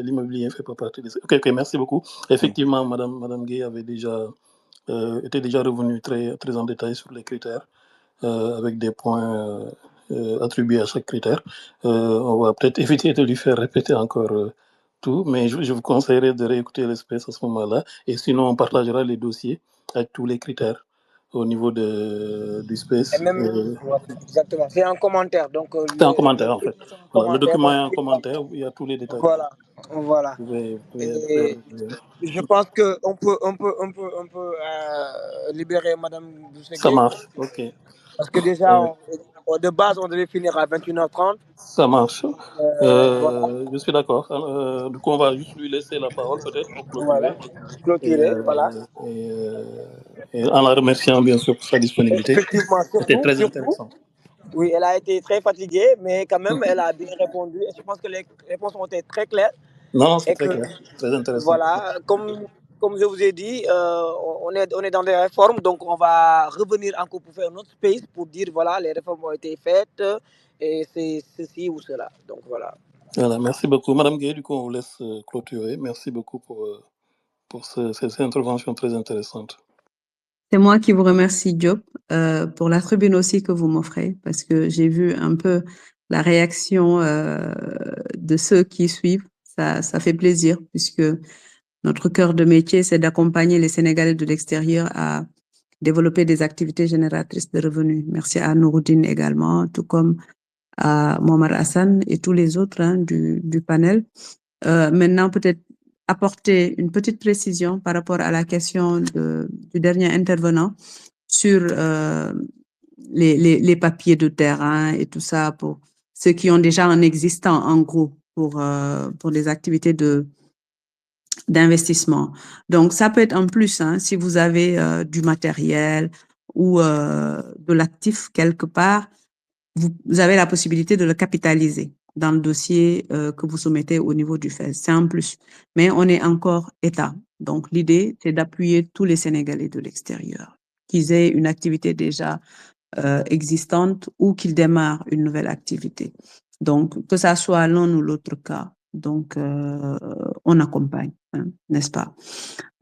l'immobilier ne fait pas partie des... Ok, merci beaucoup. Effectivement, Madame Gay avait était déjà revenue très, très en détail sur les critères, avec des points attribués à chaque critère. On va peut-être éviter de lui faire répéter encore tout, mais je vous conseillerais de réécouter l'espèce à ce moment-là. Et sinon, on partagera les dossiers avec tous les critères au niveau du space. Et même, voilà, exactement, c'est un commentaire. Donc, c'est un commentaire, en fait. Voilà, le document est un commentaire, il y a tous les détails. Voilà, voilà. Vous pouvez Et je pense qu'on peut libérer Madame Doucet. Ça marche, ok. Parce que déjà, de base, on devait finir à 21h30. Ça marche. Voilà. Je suis d'accord. Du coup, on va juste lui laisser la parole, peut-être, pour clôturer. Voilà. Clôturer, voilà. Et en la remerciant, bien sûr, pour sa disponibilité. Effectivement, c'était très intéressant. Oui, elle a été très fatiguée, mais quand même, elle a bien répondu. Et je pense que les réponses ont été très claires. Non, c'est très clair. Très intéressant. Voilà, comme je vous ai dit, on est dans des réformes, donc on va revenir encore pour faire un autre space pour dire, voilà, les réformes ont été faites et c'est ceci ou cela. Donc voilà. Voilà, merci beaucoup. Madame Gay, du coup, on vous laisse clôturer. Merci beaucoup pour ces interventions très intéressantes. C'est moi qui vous remercie, Diop, pour la tribune aussi que vous m'offrez, parce que j'ai vu un peu la réaction de ceux qui suivent. Ça fait plaisir, puisque notre cœur de métier, c'est d'accompagner les Sénégalais de l'extérieur à développer des activités génératrices de revenus. Merci à Nouroudine également, tout comme à Mohamed Hassan et tous les autres du panel. Maintenant, peut-être apporter une petite précision par rapport à la question du dernier intervenant sur les papiers de terrain et tout ça pour ceux qui ont déjà un existant en gros pour des activités d'investissement. Donc, ça peut être un plus si vous avez du matériel ou de l'actif quelque part, vous avez la possibilité de le capitaliser dans le dossier que vous soumettez au niveau du FES. C'est un plus. Mais on est encore État. Donc, l'idée, c'est d'appuyer tous les Sénégalais de l'extérieur, qu'ils aient une activité déjà existante ou qu'ils démarrent une nouvelle activité. Donc, que ça soit l'un ou l'autre cas, donc on accompagne, n'est-ce pas?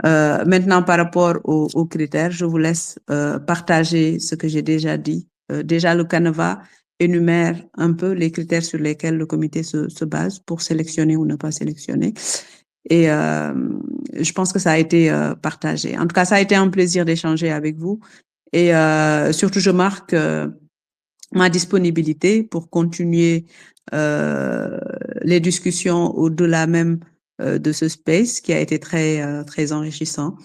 Maintenant, par rapport aux critères, je vous laisse partager ce que j'ai déjà dit. Déjà, le canevas énumère un peu les critères sur lesquels le comité se base pour sélectionner ou ne pas sélectionner. Et je pense que ça a été partagé. En tout cas, ça a été un plaisir d'échanger avec vous. Et surtout, je marque ma disponibilité pour continuer les discussions au-delà même de ce space qui a été très enrichissant.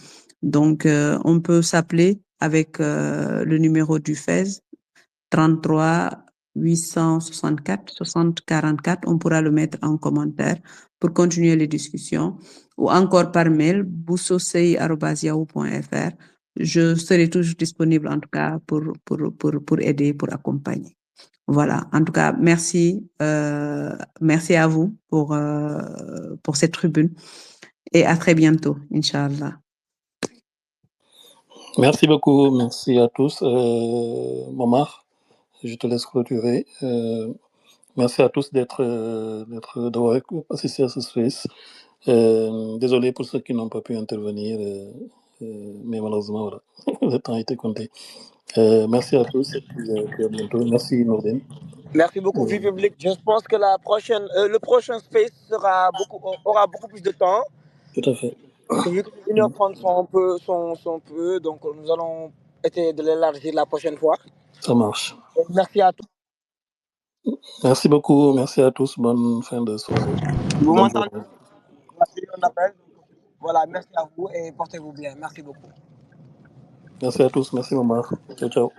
Donc, on peut s'appeler avec le numéro du FES, 33 864 60 44. On pourra le mettre en commentaire pour continuer les discussions, ou encore par mail, boussosei@yahoo.fr. Je serai toujours disponible, en tout cas, pour aider, pour accompagner. Voilà. En tout cas, merci. Merci à vous pour cette tribune. Et à très bientôt, Inch'Allah. Merci beaucoup. Merci à tous. Momar, je te laisse clôturer. Merci à tous d'avoir assisté à ce space. Désolé pour ceux qui n'ont pas pu intervenir, mais malheureusement, voilà, le temps a été compté. Merci à tous et puis à bientôt. Merci Nourdine. Merci beaucoup, Vie Publique. Je pense que le prochain space aura beaucoup plus de temps. Tout à fait. Parce que vu que 1h30 sont peu, donc nous allons essayer de l'élargir la prochaine fois. Ça marche. Et merci à tous. Merci beaucoup. Merci à tous. Bonne fin de soirée. Vous Bonne m'entendez? journée. On appelle. Voilà, merci à vous et portez-vous bien. Merci beaucoup. Merci à tous. Merci Momar. Ciao, ciao.